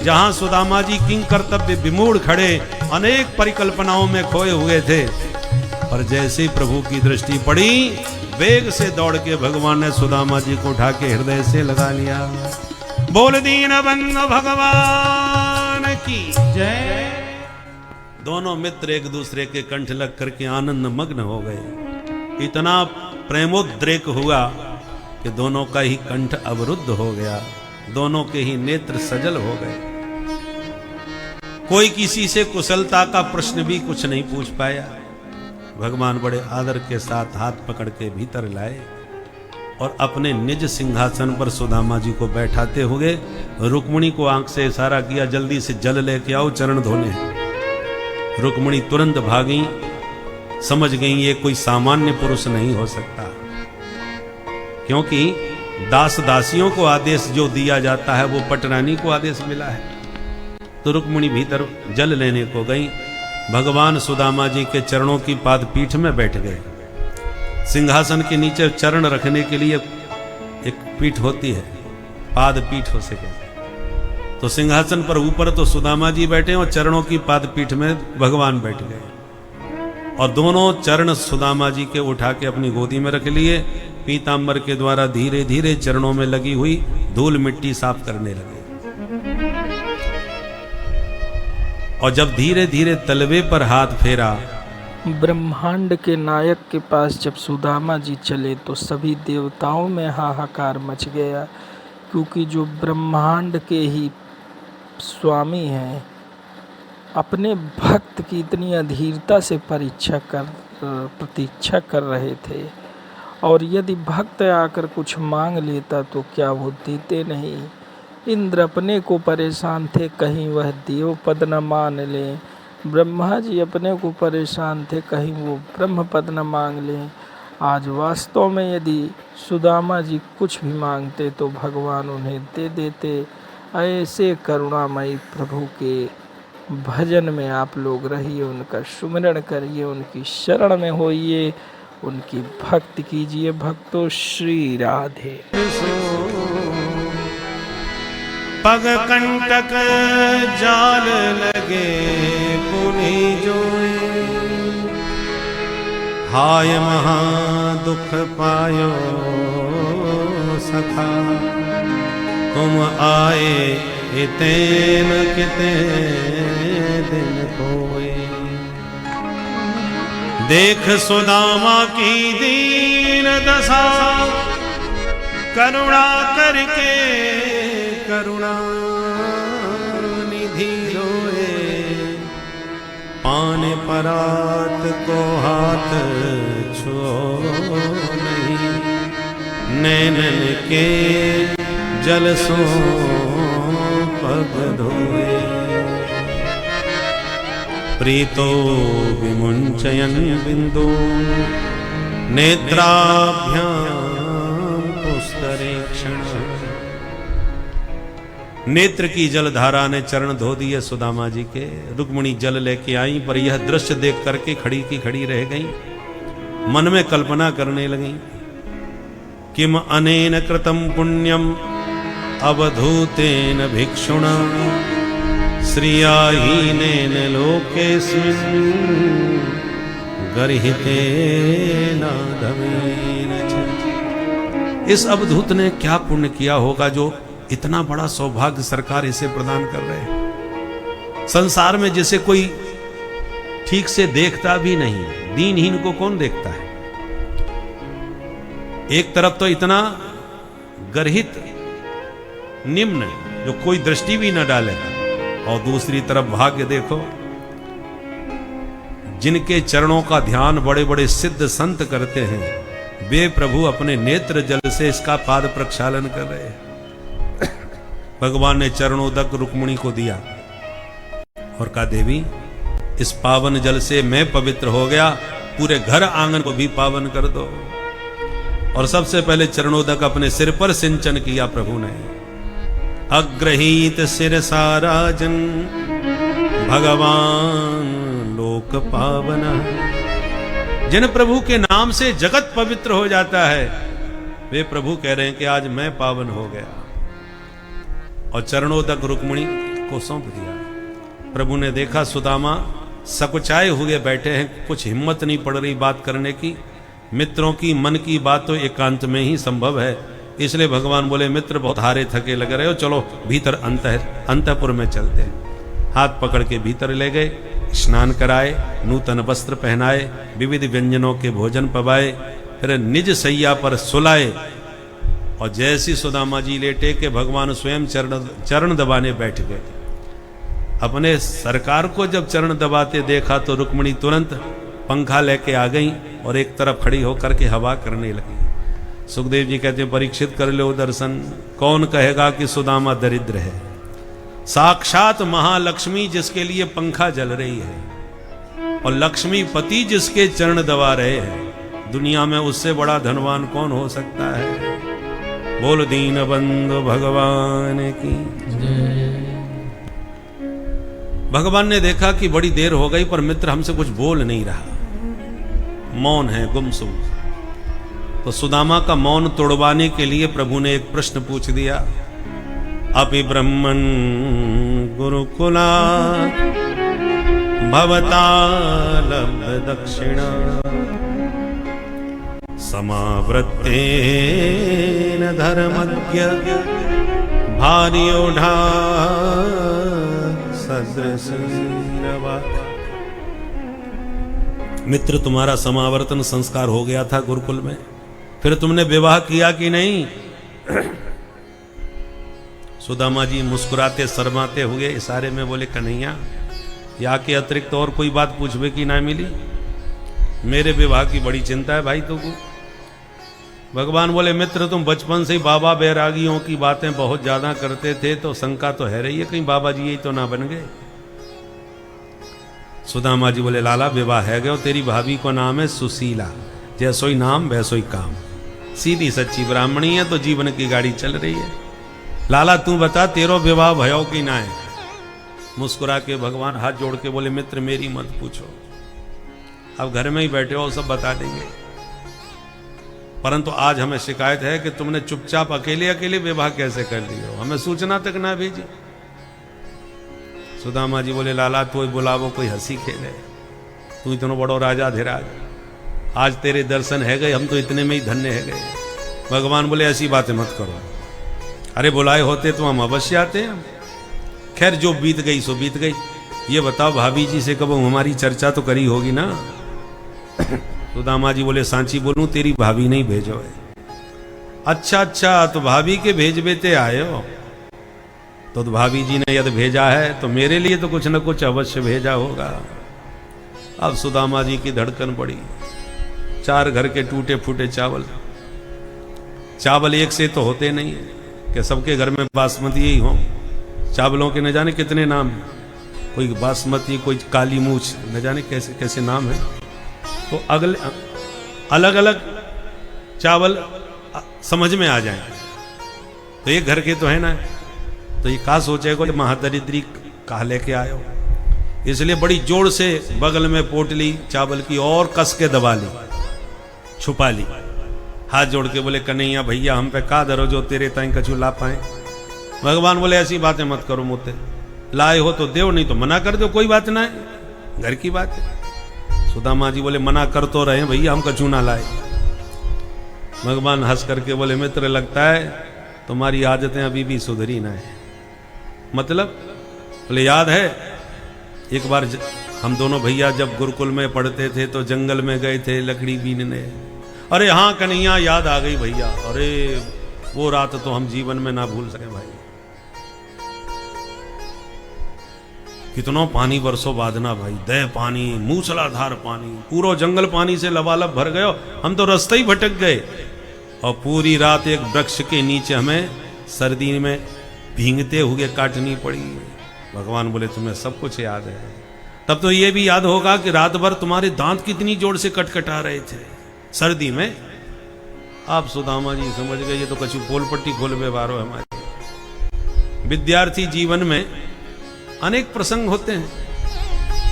जहां सुदामा जी किंग कर्तव्य विमूढ़ खड़े अनेक परिकल्पनाओं में खोए हुए थे। और जैसे ही प्रभु की दृष्टि पड़ी, वेग से दौड़ के भगवान ने सुदामा जी को उठा के हृदय से लगा लिया। बोल दीन बंधु भगवान की जय। दोनों मित्र एक दूसरे के कंठ लग करके आनंद मग्न हो गए। इतना प्रेमोद्रेक हुआ कि दोनों का ही कंठ अवरुद्ध हो गया, दोनों के ही नेत्र सजल हो गए। कोई किसी से कुशलता का प्रश्न भी कुछ नहीं पूछ पाया। भगवान बड़े आदर के साथ हाथ पकड़ के भीतर लाए और अपने निज सिंहासन पर सुदामा जी को बैठाते हुए रुक्मिणी को आंख से इशारा किया, जल्दी से जल लेके आओ, चरण धोने। रुक्मिणी तुरंत भागी, समझ गई ये कोई सामान्य पुरुष नहीं हो सकता, क्योंकि दास दासियों को आदेश जो दिया जाता है वो पटरानी को आदेश मिला है। तो रुक्मिणी भीतर जल लेने को गई। भगवान सुदामा जी के चरणों की पाद पीठ में बैठ गए। सिंहासन के नीचे चरण रखने के लिए एक पीठ होती है, पाद पीठ हो सके। तो सिंहासन पर ऊपर तो सुदामा जी बैठे और चरणों की पादपीठ में भगवान बैठ गए और दोनों चरण सुदामा जी के उठा के अपनी गोदी में रख लिए। पीतांबर के द्वारा धीरे धीरे चरणों में लगी हुई धूल मिट्टी साफ करने लगे और जब धीरे धीरे तलवे पर हाथ फेरा, ब्रह्मांड के नायक के पास जब सुदामा जी चले तो सभी देवताओं में हाहाकार मच गया, क्योंकि जो ब्रह्मांड के ही स्वामी हैं अपने भक्त की इतनी अधीरता से प्रतीक्षा कर रहे थे। और यदि भक्त आकर कुछ मांग लेता तो क्या वो देते नहीं। इंद्र अपने को परेशान थे कहीं वह देव पद न मान लें, ब्रह्मा जी अपने को परेशान थे कहीं वो ब्रह्म पद न मांग लें। आज वास्तव में यदि सुदामा जी कुछ भी मांगते तो भगवान उन्हें दे देते। ऐसे करुणामयी प्रभु के भजन में आप लोग रहिए, उनका सुमिरन करिए, उनकी शरण में होइए, उनकी भक्ति कीजिए। भक्तों श्री राधे। पग कंटक जाल लगे पुनि जोए, हाय महा दुख पायो सखा, तुम आए इतेन किते दिन होए। देख सुदामा की दीन दशा, करुणा करके करुणा निधि रोए। पान परात को हाथ छुओ नहीं, नैनन के जल सो पग धोए। प्रीतो विमुंचयन बिंदु, नेत्राभ्याम पुस्तरेक्षण। नेत्र की जलधारा ने चरण धो दिए सुदामा जी के। रुक्मिणी जल लेके आई, पर यह दृश्य देख करके खड़ी की खड़ी रह गई। मन में कल्पना करने लगी, किम अनेन कृतम पुण्यम अवधूतेन भिक्षुणा, श्रियाहीनेन लोकेस्मिन् गर्हितेन धमेन च। इस अवधूत ने क्या पुण्य किया होगा जो इतना बड़ा सौभाग्य सरकार इसे प्रदान कर रहे हैं। संसार में जिसे कोई ठीक से देखता भी नहीं, दीनहीन को कौन देखता है। एक तरफ तो इतना गर्हित निम्न जो कोई दृष्टि भी न डाले, और दूसरी तरफ भाग्य देखो, जिनके चरणों का ध्यान बड़े बड़े सिद्ध संत करते हैं, वे प्रभु अपने नेत्र जल से इसका पाद प्रक्षालन कर रहे हैं। भगवान ने चरणोदक रुक्मिणी को दिया और कहा, देवी इस पावन जल से मैं पवित्र हो गया, पूरे घर आंगन को भी पावन कर दो। और सबसे पहले चरणोदक अपने सिर पर सिंचन किया प्रभु ने। अग्रहीत सिर साराजन, भगवान लोक पावन। जिन प्रभु के नाम से जगत पवित्र हो जाता है, वे प्रभु कह रहे हैं कि आज मैं पावन हो गया। और चरणोदक रुक्मिणी को सौंप दिया। प्रभु ने देखा सुदामा सकुचाए हुए बैठे हैं, कुछ हिम्मत नहीं पड़ रही बात करने की। मित्रों की मन की बात तो एकांत में ही संभव है, इसलिए भगवान बोले, मित्र बहुत हारे थके लग रहे हो, चलो भीतर अंतःपुर में चलते हैं। हाथ पकड़ के भीतर ले गए, स्नान कराए, नूतन वस्त्र पहनाए, विविध व्यंजनों के भोजन पवाए, फिर निज सैया पर सुलाए। और जैसी सुदामा जी लेटे के भगवान स्वयं चरण दबाने बैठ गए। अपने सरकार को जब चरण दबाते देखा तो रुक्मिणी तुरंत पंखा लेके आ गई और एक तरफ खड़ी होकर के हवा करने लगी। सुखदेव जी कहते हैं, परीक्षित कर लो दर्शन, कौन कहेगा कि सुदामा दरिद्र है। साक्षात महालक्ष्मी जिसके लिए पंखा जल रही है और लक्ष्मी पति जिसके चरण दबा रहे हैं, दुनिया में उससे बड़ा धनवान कौन हो सकता है। बोल दीन बंधु भगवान की। भगवान ने देखा कि बड़ी देर हो गई पर मित्र हमसे कुछ बोल नहीं रहा, मौन है, गुमसुम। तो सुदामा का मौन तोड़वाने के लिए प्रभु ने एक प्रश्न पूछ दिया, अपि ब्रह्मन् गुरुकुला भवता लब्ध दक्षिणा समावृत्तेन धर्मज्ञ भार्योढ़ा सदृशवा। मित्र, तुम्हारा समावर्तन संस्कार हो गया था गुरुकुल में, फिर तुमने विवाह किया कि नहीं? सुदामा जी मुस्कुराते शर्माते हुए इशारे में बोले, कन्हैया या के अतिरिक्त और कोई बात पूछवे की ना मिली? मेरे विवाह की बड़ी चिंता है भाई तुमको। भगवान बोले, मित्र तुम बचपन से ही बाबा बैरागियों की बातें बहुत ज्यादा करते थे, तो शंका तो है रही है कहीं बाबा जी यही तो ना बन गए। सुदामा जी बोले, लाला विवाह है गयो, तेरी भाभी को नाम है सुशीला, जैसोई नाम वैसोई काम, सीधी सच्ची ब्राह्मणी है, तो जीवन की गाड़ी चल रही है। लाला तू बता तेरो विवाह भयो कि ना है? मुस्कुरा के भगवान हाथ जोड़ के बोले, मित्र मेरी मत पूछो, अब घर में ही बैठे हो सब बता देंगे, परंतु आज हमें शिकायत है कि तुमने चुपचाप अकेले अकेले विवाह कैसे कर लियो, हमें सूचना तक ना भेजी। सुदामा जी बोले, लाला तू बुलावो कोई हंसी खेले, तू इतना बड़ो राजा धीराज, आज तेरे दर्शन है गए, हम तो इतने में ही धन्य है गए। भगवान बोले, ऐसी बातें मत करो, अरे बुलाए होते तो हम अवश्य आते हैं। खैर जो बीत गई सो बीत गई। ये बताओ भाभी जी से कब हमारी चर्चा तो करी होगी ना? सुदामा जी बोले, सांची बोलूं तेरी भाभी नहीं भेजो है। अच्छा अच्छा, तो भाभी के भेज बेते आए हो, तो भाभी जी ने यदि भेजा है तो मेरे लिए तो कुछ न कुछ अवश्य भेजा होगा। अब सुदामा जी की धड़कन बढ़ी। 4 घर के टूटे फूटे चावल, चावल एक से तो होते नहीं है कि सबके घर में बासमती ही हो। चावलों के न जाने कितने नाम, कोई बासमती, कोई काली मूछ, न जाने कैसे कैसे नाम है। तो अगले अलग अलग चावल समझ में आ जाए तो एक घर के तो है ना, तो ये का सोचेगा महादरिद्री कहा लेके आयो। इसलिए बड़ी जोर से बगल में पोटली चावल की और कस के दबा ली, छुपा ली, हाथ जोड़ के बोले, कन्हैया भैया हम पे का दरो जो तेरे ताई कछु ला पाए। भगवान बोले, ऐसी बातें मत करो मुझसे, लाए हो तो देव, नहीं तो मना कर दो, कोई बात ना है, घर की बात है। सुदामा जी बोले, मना कर तो रहे भैया, हम कछु ना लाए। भगवान हंस करके बोले, मित्र लगता है तुम्हारी आदतें अभी भी सुधरी ना है। मतलब? बोले, याद है एक बार हम दोनों भैया जब गुरुकुल में पढ़ते थे तो जंगल में गए थे लकड़ी बीनने। अरे हाँ कन्हैया याद आ गई भैया, अरे वो रात तो हम जीवन में ना भूल सके भाई। कितना पानी बरसों बाद ना भाई, दह पानी, मूसलाधार पानी, पूरा जंगल पानी से लबालब भर गयो, हम तो रास्ते ही भटक गए। और पूरी रात एक वृक्ष के नीचे हमें सर्दी में भींगते हुए काटनी पड़ी। भगवान बोले, तुम्हें सब कुछ याद है, तब तो ये भी याद होगा कि रात भर तुम्हारे दांत कितनी जोर से कटकटा रहे थे सर्दी में। आप सुदामा जी समझ गए, ये तो कछु पोल पट्टी खोल व्यवहारो हमारे। विद्यार्थी जीवन में अनेक प्रसंग होते हैं,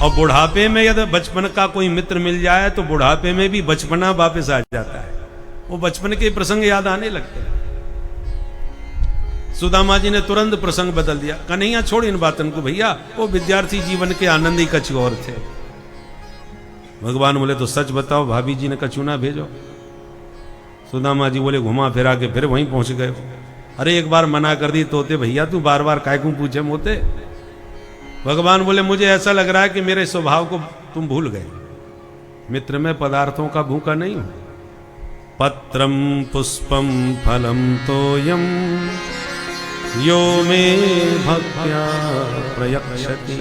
और बुढ़ापे में यदि बचपन का कोई मित्र मिल जाए तो बुढ़ापे में भी बचपना वापस आ जाता है, वो बचपन के प्रसंग याद आने लगते हैं। सुदामा जी ने तुरंत प्रसंग बदल दिया, कन्हैया छोड़ इन बातों को भैया, वो विद्यार्थी जीवन के आनंद ही कछु और थे। भगवान बोले, तो सच बताओ भाभी जी ने कछु ना भेजो? सुदामा जी बोले, घुमा फिरा के फिर वहीं पहुंच गए। अरे एक बार मना कर दी तोते भैया, तू बार बार काय क्यों पूछे मोते? भगवान बोले, मुझे ऐसा लग रहा है कि मेरे स्वभाव को तुम भूल गए। मित्र में पदार्थों का भूखा नहीं हूं। पत्रम पुष्पम फलम तोयम यो में भक्त्या प्रयक्षति।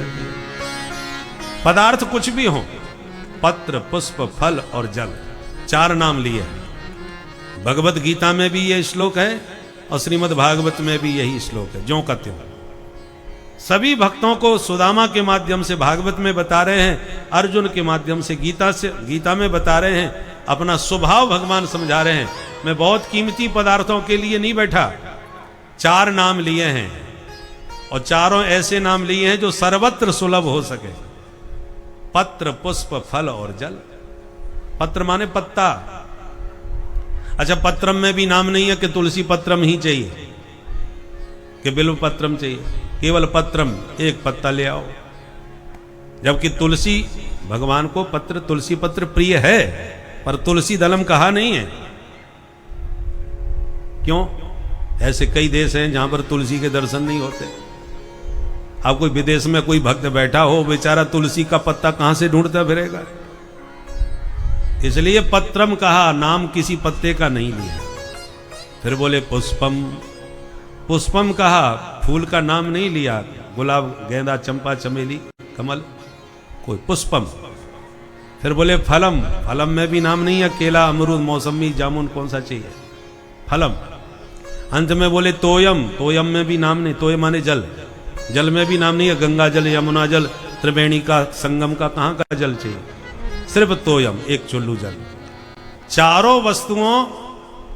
पदार्थ कुछ भी हो, पत्र, पुष्प, फल और जल, 4 नाम लिए। भगवत गीता में भी ये श्लोक है और श्रीमद् भागवत में भी यही श्लोक है, ज्यों का त्यों। सभी भक्तों को सुदामा के माध्यम से भागवत में बता रहे हैं, अर्जुन के माध्यम से गीता में बता रहे हैं, अपना स्वभाव भगवान समझा रहे हैं। मैं बहुत कीमती पदार्थों के लिए नहीं बैठा, 4 नाम लिए हैं, और चारों ऐसे नाम लिए हैं जो सर्वत्र सुलभ हो सके। पत्र, पुष्प, फल और जल। पत्र माने पत्ता। अच्छा, पत्रम में भी नाम नहीं है कि तुलसी पत्रम ही चाहिए, कि बिल्व पत्रम चाहिए, केवल पत्रम, एक पत्ता ले आओ। जबकि तुलसी, भगवान को पत्र, तुलसी पत्र प्रिय है, पर तुलसी दलम कहा नहीं है। क्यों? ऐसे कई देश हैं जहां पर तुलसी के दर्शन नहीं होते। अब कोई विदेश में कोई भक्त बैठा हो, बेचारा तुलसी का पत्ता कहां से ढूंढता फिरेगा। इसलिए पत्रम कहा, नाम किसी पत्ते का नहीं लिया। फिर बोले पुष्पम, पुष्पम कहा, फूल का नाम नहीं लिया, गुलाब, गेंदा, चंपा, चमेली, कमल, कोई पुष्पम। फिर बोले फलम, फलम में भी नाम नहीं है, केला, अमरूद, मौसमी, जामुन, कौन सा चाहिए, फलम। अंत में बोले तोयम, तोयम में भी नाम नहीं, तोय माने जल, जल में भी नाम नहीं है, गंगा जल, यमुना जल, त्रिवेणी का, संगम का, कहां का जल चाहिए, सिर्फ तोयम, एक चुल्लू जल। चारों वस्तुओं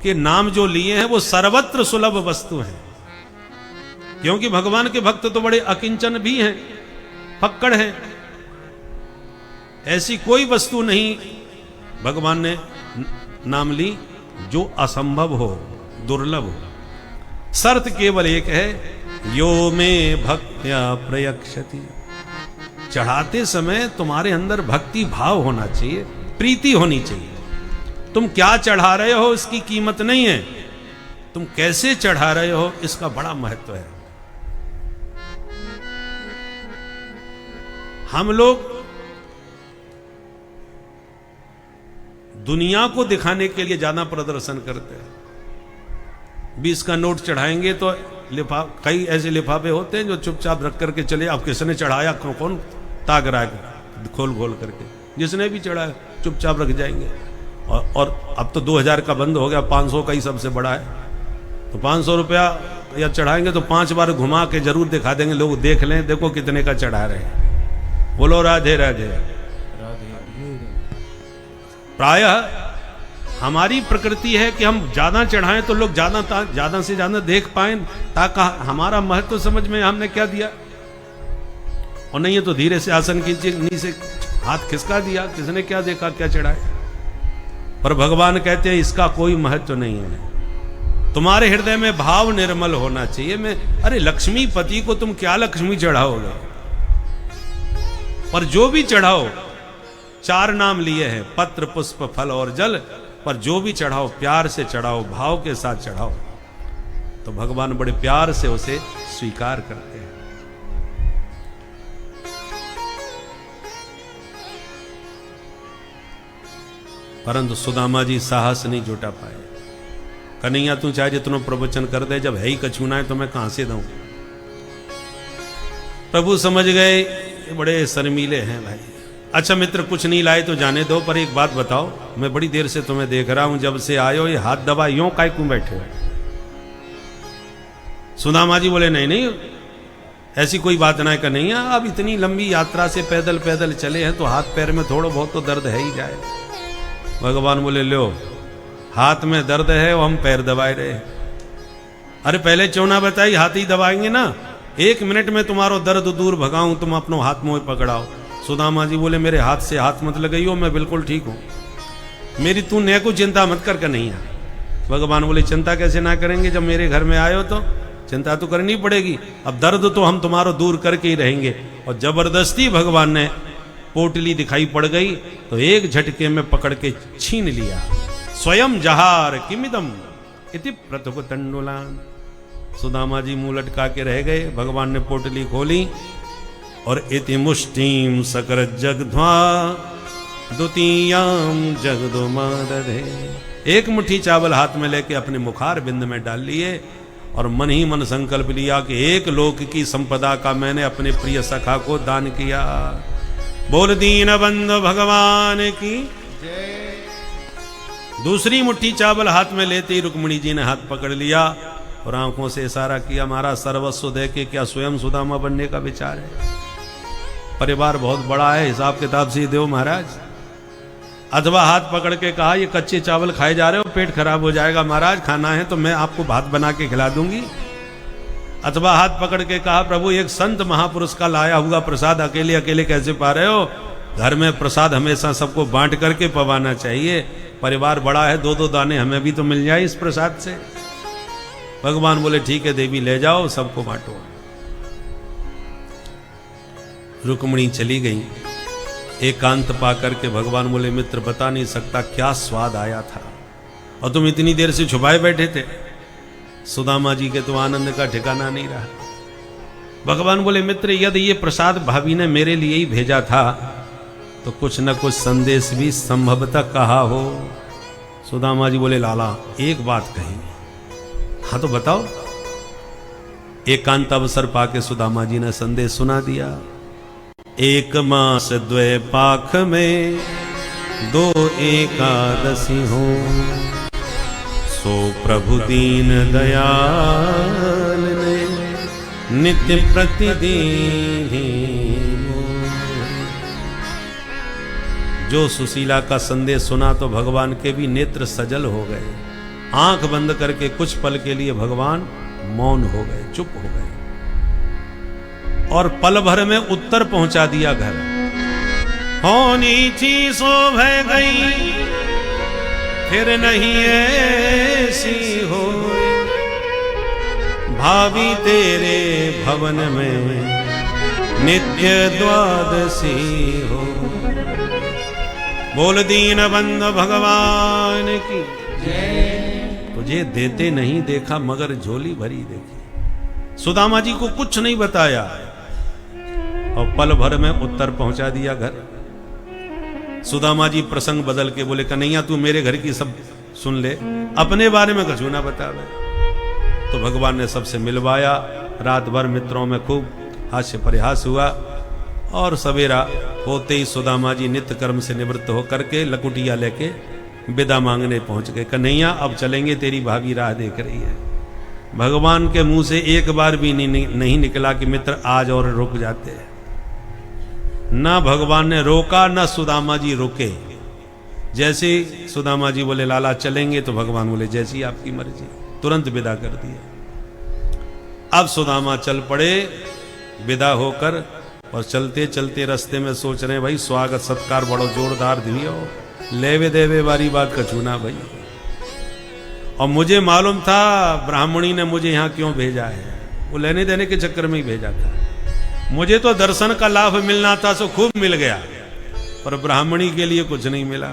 के नाम जो लिए हैं वो सर्वत्र सुलभ वस्तु हैं, क्योंकि भगवान के भक्त तो बड़े अकिंचन भी हैं, फक्कड़ हैं। ऐसी कोई वस्तु नहीं भगवान ने नाम ली जो असंभव हो, दुर्लभ हो। शर्त केवल एक है, यो में भक्त्या प्रयक्षति। चढ़ाते समय तुम्हारे अंदर भक्ति भाव होना चाहिए, प्रीति होनी चाहिए। तुम क्या चढ़ा रहे हो इसकी कीमत नहीं है, तुम कैसे चढ़ा रहे हो इसका बड़ा महत्व है। हम लोग दुनिया को दिखाने के लिए ज्यादा प्रदर्शन करते हैं। 20 का नोट चढ़ाएंगे तो कई ऐसे लिफाफे होते हैं जो चुपचाप रख करके चले, अब किसने चढ़ाया, कौन ताक रहा है खोल खोल करके, जिसने भी चढ़ाया चुपचाप रख जाएंगे। और अब तो 2000 का बंद हो गया, 500 का ही सबसे बड़ा है। तो 500 रुपया या चढ़ाएंगे तो 5 बार घुमा के जरूर दिखा देंगे, लोग देख लें, देखो कितने का चढ़ा रहे हैं। बोलो राधे राधे। प्रायः हमारी प्रकृति है कि हम ज्यादा चढ़ाएं तो लोग ज्यादा से ज्यादा देख पाएं, ताकि हमारा महत्व समझ में हमने क्या दिया। और नहीं है तो धीरे से आसन की नीचे हाथ खिसका दिया, किसने क्या देखा, क्या चढ़ाए। पर भगवान कहते हैं इसका कोई महत्व नहीं है, तुम्हारे हृदय में भाव निर्मल होना चाहिए। मैं अरे लक्ष्मीपति को तुम क्या लक्ष्मी चढ़ाओगे, पर जो भी चढ़ाओ, 4 नाम लिए हैं, पत्र, पुष्प, फल और जल, पर जो भी चढ़ाओ प्यार से चढ़ाओ, भाव के साथ चढ़ाओ, तो भगवान बड़े प्यार से उसे स्वीकार करते हैं। परंतु सुदामा जी साहस नहीं जुटा पाए। कन्हैया तू चाहे जितना प्रवचन कर दे, जब है ही कछूना है तो मैं कहां से दूं। प्रभु समझ गए ये बड़े शर्मीले हैं भाई। अच्छा मित्र, कुछ नहीं लाए तो जाने दो, पर एक बात बताओ, मैं बड़ी देर से तुम्हें देख रहा हूं, जब से आए हो ये हाथ दबा यूं काय क्यों बैठे हो। सुदामा जी बोले नहीं नहीं ऐसी कोई बात ना कर, नहीं अब इतनी लंबी यात्रा से पैदल पैदल चले हैं तो हाथ पैर में थोड़ा बहुत तो दर्द है ही जाए। भगवान बोले लो, हाथ में दर्द है और हम पैर दबाए रहे। अरे पहले क्यों ना बताई, हाथ ही दबाएंगे ना, 1 मिनट में तुम्हारो दर्द दूर भगाऊं, तुम अपनो हाथ मुंह पकड़ाओ। सुदामा जी बोले मेरे हाथ से हाथ मत लगाइयो, मैं बिल्कुल ठीक हूं, मेरी तू ने को चिंता मत कर नहीं। भगवान बोले चिंता कैसे ना करेंगे, जब मेरे घर में आए हो तो चिंता तो करनी पड़ेगी। अब दर्द तो हम तुम्हारो दूर करके ही रहेंगे। और जबरदस्ती भगवान ने पोटली दिखाई पड़ गई तो एक झटके में पकड़ के छीन लिया। स्वयं जहार किमिदम इति प्रतुक तंडुलान। सुदामा जी मुंह लटका के रह गए। भगवान ने पोटली खोली और इति मुष्टिम सकर जगध्वा द्वितीयाम जगदुमादधे। एक मुट्ठी चावल हाथ में लेके अपने मुखार बिंद में डाल लिए और मन ही मन संकल्प लिया कि एक लोक की संपदा का मैंने अपने प्रिय सखा को दान किया। बोल दीन बंधु भगवान की जय। दूसरी मुट्ठी चावल हाथ में लेते ही रुक्मिणी जी ने हाथ पकड़ लिया और आंखों से इशारा किया, हमारा सर्वस्व दे के क्या स्वयं सुदामा बनने का विचार है। परिवार बहुत बड़ा है, हिसाब किताब से दो महाराज। अथवा हाथ पकड़ के कहा ये कच्चे चावल खाए जा रहे हो, पेट खराब हो जाएगा महाराज, खाना है तो मैं आपको भात बना के खिला दूंगी। अथवा हाथ पकड़ के कहा प्रभु एक संत महापुरुष का लाया हुआ प्रसाद अकेले अकेले कैसे पा रहे हो, घर में प्रसाद हमेशा सबको बांट करके पवाना चाहिए, परिवार बड़ा है, 2-2 दाने हमें भी तो मिल जाए इस प्रसाद से। भगवान बोले ठीक है देवी ले जाओ, सबको बांटो। रुक्मिणी चली गई। एकांत पाकर के भगवान बोले मित्र बता नहीं सकता क्या स्वाद आया था, और तुम इतनी देर से छुपाए बैठे थे। सुदामा जी के तो आनंद का ठिकाना नहीं रहा। भगवान बोले मित्र यदि ये प्रसाद भाभी ने मेरे लिए ही भेजा था तो कुछ न कुछ संदेश भी संभवतः कहा हो। सुदामा जी बोले लाला एक बात कही। हाँ तो बताओ। एकांत अवसर पाके सुदामा जी ने संदेश सुना दिया। एक मास द्वय पाख में 2 एकादशी हो, सो प्रभु दीन दयाल ने नित्य प्रतिदिन। जो सुशीला का संदेश सुना तो भगवान के भी नेत्र सजल हो गए। आंख बंद करके कुछ पल के लिए भगवान मौन हो गए, चुप हो गए, और पल भर में उत्तर पहुंचा दिया घर। होनी थी सो भय गई, फिर नहीं ऐसी हो, भावी तेरे भवन में नित्य द्वादशी हो। बोल दीन बंद भगवान की जय। तुझे देते नहीं देखा मगर झोली भरी देखी। सुदामा जी को कुछ नहीं बताया और पल भर में उत्तर पहुंचा दिया घर। सुदामा जी प्रसंग बदल के बोले कन्हैया तू मेरे घर की सब सुन ले, अपने बारे में कछु ना बता दे। तो भगवान ने सबसे मिलवाया। रात भर मित्रों में खूब हास्य परिहास हुआ, और सवेरा होते ही सुदामा जी नित्य कर्म से निवृत्त होकर के लकुटिया लेके विदा मांगने पहुंच गए। कन्हैया अब चलेंगे, तेरी भाभी राह देख रही है। भगवान के मुंह से एक बार भी नहीं निकला कि मित्र आज और रुक जाते हैं। ना भगवान ने रोका, ना सुदामा जी रुके। जैसे सुदामा जी बोले लाला चलेंगे, तो भगवान बोले जैसी आपकी मर्जी, तुरंत विदा कर दिया। अब सुदामा चल पड़े विदा होकर, और चलते चलते रास्ते में सोच रहे हैं भाई स्वागत सत्कार बड़ो जोरदार दियो, लेवे देवे वाली बात का छूना भाई। और मुझे मालूम था ब्राह्मणी ने मुझे यहां क्यों भेजा है, वो लेने देने के चक्कर में ही भेजा था। मुझे तो दर्शन का लाभ मिलना था, सो खूब मिल गया, पर ब्राह्मणी के लिए कुछ नहीं मिला।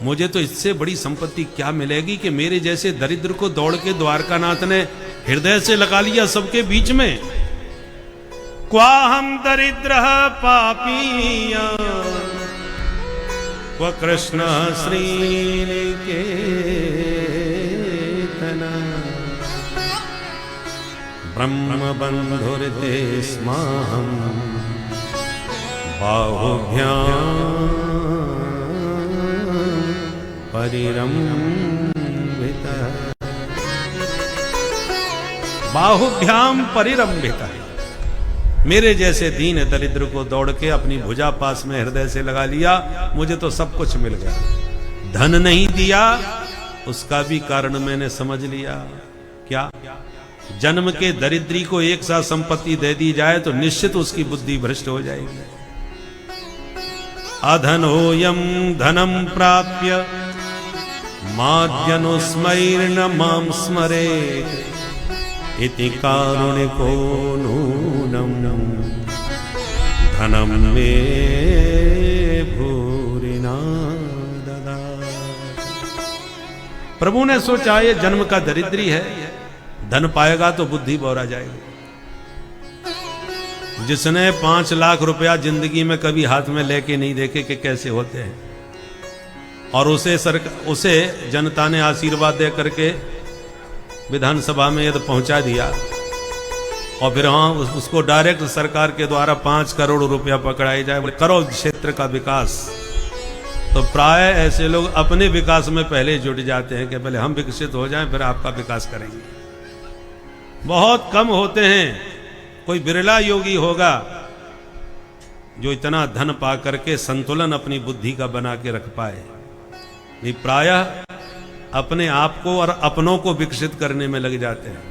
मुझे तो इससे बड़ी संपत्ति क्या मिलेगी कि मेरे जैसे दरिद्र को दौड़ के द्वारकानाथ ने हृदय से लगा लिया सबके बीच में। क्वा हम दरिद्र पापिया क्व कृष्ण श्रीनिकेतना, ब्रह्म बंधुर्ते स्माहं बाहुभ्यां परिरम्भितः। बाहुभ्याम परिरम्भितः। मेरे जैसे दीन दरिद्र को दौड़ के अपनी भुजा पास में हृदय से लगा लिया। मुझे तो सब कुछ मिल गया। धन नहीं दिया उसका भी कारण मैंने समझ लिया। क्या? जन्म के दरिद्री को एक साथ संपत्ति दे दी जाए तो निश्चित उसकी बुद्धि भ्रष्ट हो जाएगी। अधनोयम धनम प्राप्य माद्यनुस्मैर्न मां स्मरेत् इति कारुणिको नूनं धनम मे भूरिना ददात्। प्रभु ने सोचा ये जन्म का दरिद्री है, धन पाएगा तो बुद्धि बौरा जाएगी। जिसने 5 लाख रुपया जिंदगी में कभी हाथ में लेके नहीं देखे कि कैसे होते हैं, और उसे जनता ने आशीर्वाद दे करके विधानसभा में यदि पहुंचा दिया, और फिर हाँ उसको डायरेक्ट सरकार के द्वारा 5 करोड़ रुपया पकड़ाई जाए, करो क्षेत्र का विकास, तो प्राय ऐसे लोग अपने विकास में पहले जुट जाते हैं कि पहले हम विकसित हो जाएं फिर आपका विकास करेंगे। बहुत कम होते हैं, कोई बिरला योगी होगा जो इतना धन पा करके संतुलन अपनी बुद्धि का बना के रख पाए। ये प्रायः अपने आप को और अपनों को विकसित करने में लग जाते हैं।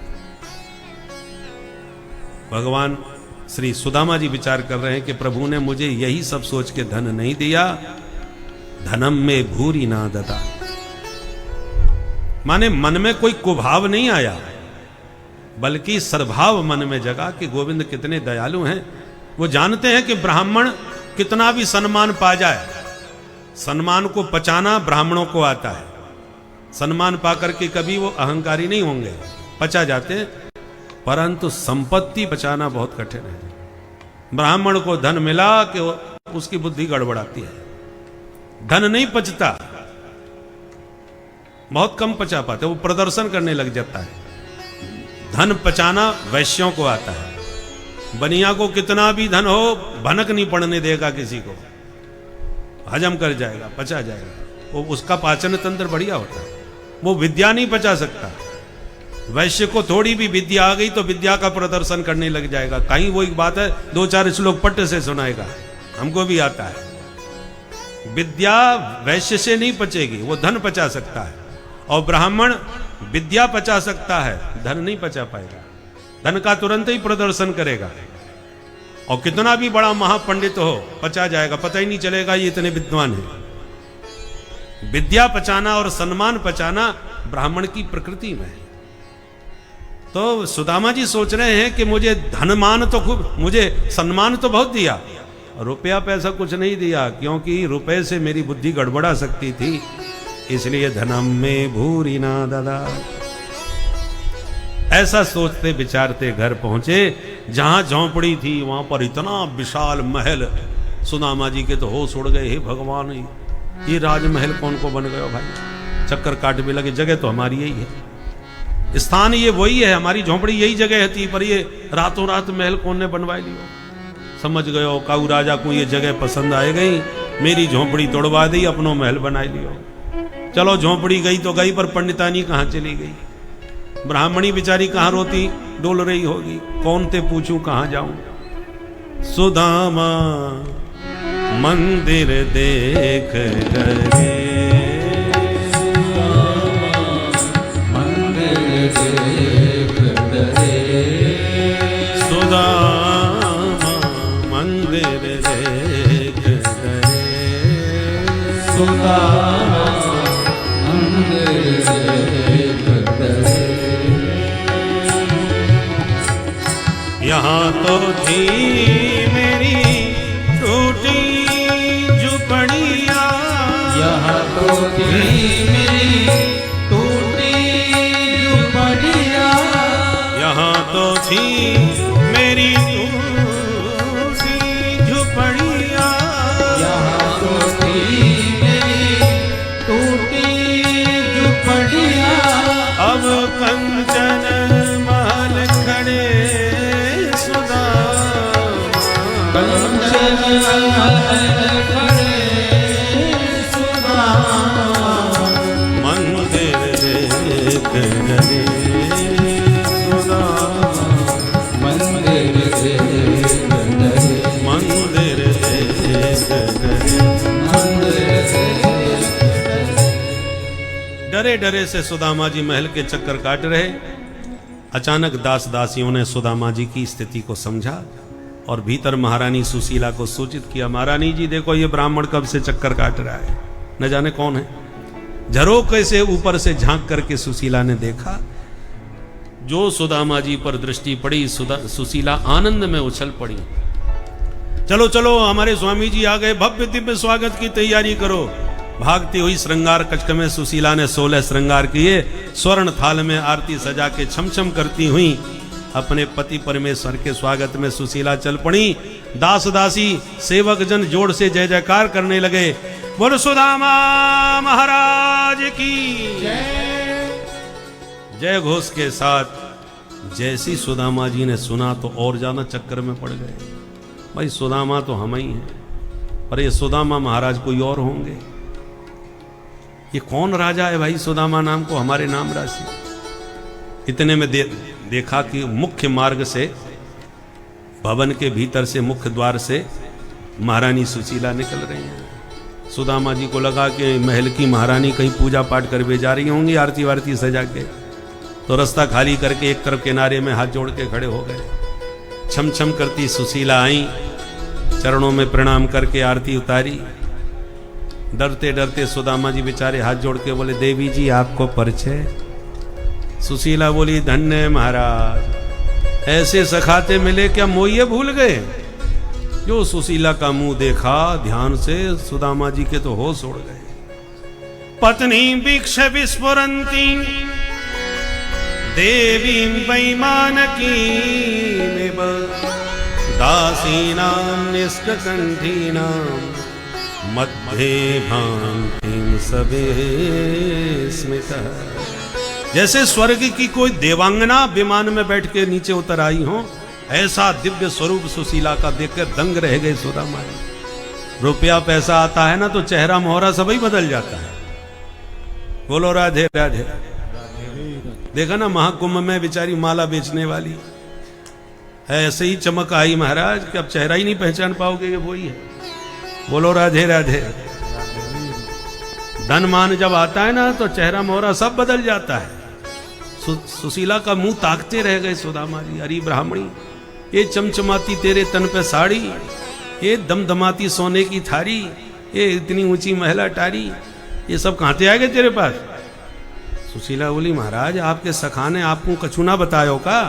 भगवान श्री सुदामा जी विचार कर रहे हैं कि प्रभु ने मुझे यही सब सोच के धन नहीं दिया, धनम में भूरी ना दता। माने मन में कोई कुभाव नहीं आया, बल्कि सद्भाव मन में जगा कि गोविंद कितने दयालु हैं। वो जानते हैं कि ब्राह्मण कितना भी सम्मान पा जाए, सम्मान को पचाना ब्राह्मणों को आता है। सम्मान पाकर के कभी वो अहंकारी नहीं होंगे, पचा जाते हैं, परंतु संपत्ति बचाना बहुत कठिन है। ब्राह्मण को धन मिला कि उसकी बुद्धि गड़बड़ाती है, धन नहीं पचता, बहुत कम पचा पाते, वो प्रदर्शन करने लग जाता है। धन पचाना वैश्यों को आता है, बनिया को कितना भी धन हो भनक नहीं पड़ने देगा किसी को, हजम कर जाएगा, पचा जाएगा, वो उसका पाचन तंत्र बढ़िया होता है। वो विद्या नहीं पचा सकता। वैश्य को थोड़ी भी विद्या आ गई तो विद्या का प्रदर्शन करने लग जाएगा। कहीं वो एक बात है 2-4 श्लोक पट्ट से सुनाएगा, हमको भी आता है। विद्या वैश्य से नहीं पचेगी, वो धन पचा सकता है, और ब्राह्मण विद्या पचा सकता है, धन नहीं पचा पाएगा। धन का तुरंत ही प्रदर्शन करेगा, और कितना भी बड़ा महापंडित हो पचा जाएगा, पता ही नहीं चलेगा ये इतने विद्वान हैं। विद्या पचाना और सम्मान पचाना ब्राह्मण की प्रकृति में है। तो सुदामा जी सोच रहे हैं कि मुझे धनमान तो खूब, मुझे सम्मान तो बहुत दिया, रुपया पैसा कुछ नहीं दिया, क्योंकि रुपए से मेरी बुद्धि गड़बड़ा सकती थी, इसलिए धनम में भूरी ना दादा। ऐसा सोचते विचारते घर पहुंचे, जहां झोंपड़ी थी वहां पर इतना विशाल महल। सुदामा जी के तो होश उड़ गए, हे भगवान ये राजमहल कौन को बन गया भाई। चक्कर काट भी लगे, जगह तो हमारी यही है, स्थान ये वही है, हमारी झोंपड़ी यही जगह थी, पर ये रातों रात महल कौन ने बनवा लियो। समझ गयो काऊ राजा को ये जगह पसंद आ गई, मेरी झोंपड़ी तोड़वा दी, अपनो महल बना लियो। चलो झोंपड़ी गई तो गई, पर पंडितानी कहाँ चली गई। ब्राह्मणी बेचारी कहाँ रोती डोल रही होगी, कौन ते पूछूं कहाँ जाऊं। सुदामा मंदिर देख करे, सुदामा मंदिर देख करे, सुदामा मंदिर देख करे। यहाँ तो थी मेरी टूटी झुपड़िया, यहाँ तो थी मेरी टूटी झुपड़िया, यहाँ तो थी मेरी टूटी झुपड़िया, यहाँ तो थी मेरी टूटी झुपड़िया। अब कंचन महल खड़े सुदामा, कंचन महल खड़े सुदामा, मंदिर देख करे सुदामा, मंदिर देख करे, मंदिर देख करे। मंदिर देख करे। डरे डरे से सुदामा जी महल के चक्कर काट रहे। अचानक दास दासियों ने सुदामा जी की स्थिति को समझा और भीतर महारानी सुशीला को सूचित किया, महारानी जी देखो ये ब्राह्मण कब से चक्कर काट रहा है, न जाने कौन है। झरोखे से ऊपर से झांक करके सुशीला ने देखा, जो सुदामा जी पर दृष्टि पड़ी सुशीला आनंद में उछल पड़ी। चलो चलो हमारे स्वामी जी आ गए, भव्य दिव्य स्वागत की तैयारी करो। भागती हुई श्रृंगार कक्ष में सुशीला ने 16 श्रृंगार किए, स्वर्ण थाल में आरती सजा के छमछम करती हुई अपने पति परमेश्वर के स्वागत में सुशीला चल पड़ी। दास दासी सेवक जन जोड़ से जय जयकार करने लगे, बोलो सुदामा महाराज की जय घोष के साथ। जैसी सुदामा जी ने सुना तो और ज्यादा चक्कर में पड़ गए। भाई सुदामा तो हम ही हैं, पर ये सुदामा महाराज कोई और होंगे। ये कौन राजा है भाई सुदामा नाम को हमारे नाम राशि। इतने में देखा कि मुख्य मार्ग से, भवन के भीतर से, मुख्य द्वार से महारानी सुशीला निकल रही हैं। सुदामा जी को लगा कि महल की महारानी कहीं पूजा पाठ कर भी जा रही होंगी, आरती वारती सजा के, तो रास्ता खाली करके एक तरफ किनारे में हाथ जोड़ के खड़े हो गए। छम छम करती सुशीला आई, चरणों में प्रणाम करके आरती उतारी। डरते डरते सुदामा जी बेचारे हाथ जोड़ के बोले, देवी जी आपको परिचय? सुशीला बोली, धन्य महाराज, ऐसे सखाते मिले क्या मोहिए भूल गए? जो सुशीला का मुंह देखा ध्यान से, सुदामा जी के तो होश उड़ गए। पत्नी वीक्ष विस्फुरंती देवी वैमानकी दासीनां निष्कंठीनां मध्ये भांतिं सबे स्मितः। जैसे स्वर्ग की कोई देवांगना विमान में बैठ के नीचे उतर आई हो, ऐसा दिव्य स्वरूप सुशीला का देखकर दंग रह गए सुदामा जी। रुपया पैसा आता है ना तो चेहरा मोहरा सभी बदल जाता है। बोलो राधे राधे। देखा ना महाकुंभ में बेचारी माला बेचने वाली, ऐसे ही चमक आई महाराज कि अब चेहरा ही नहीं पहचान पाओगे, ये वही है। बोलो राधे राधे। धन मान जब आता है ना तो चेहरा मोहरा सब बदल जाता है। सुशीला का मुंह ताकते रह गए सुदामा जी। अरे ब्राह्मणी, ये चमचमाती तेरे तन पे साड़ी, ये दमदमाती सोने की थारी, ये इतनी ऊंची महिला टारी, ये सब कहां से आ गए तेरे पास? सुशीला बोली, महाराज आपके सखा ने आपको कछु ना बतायो का?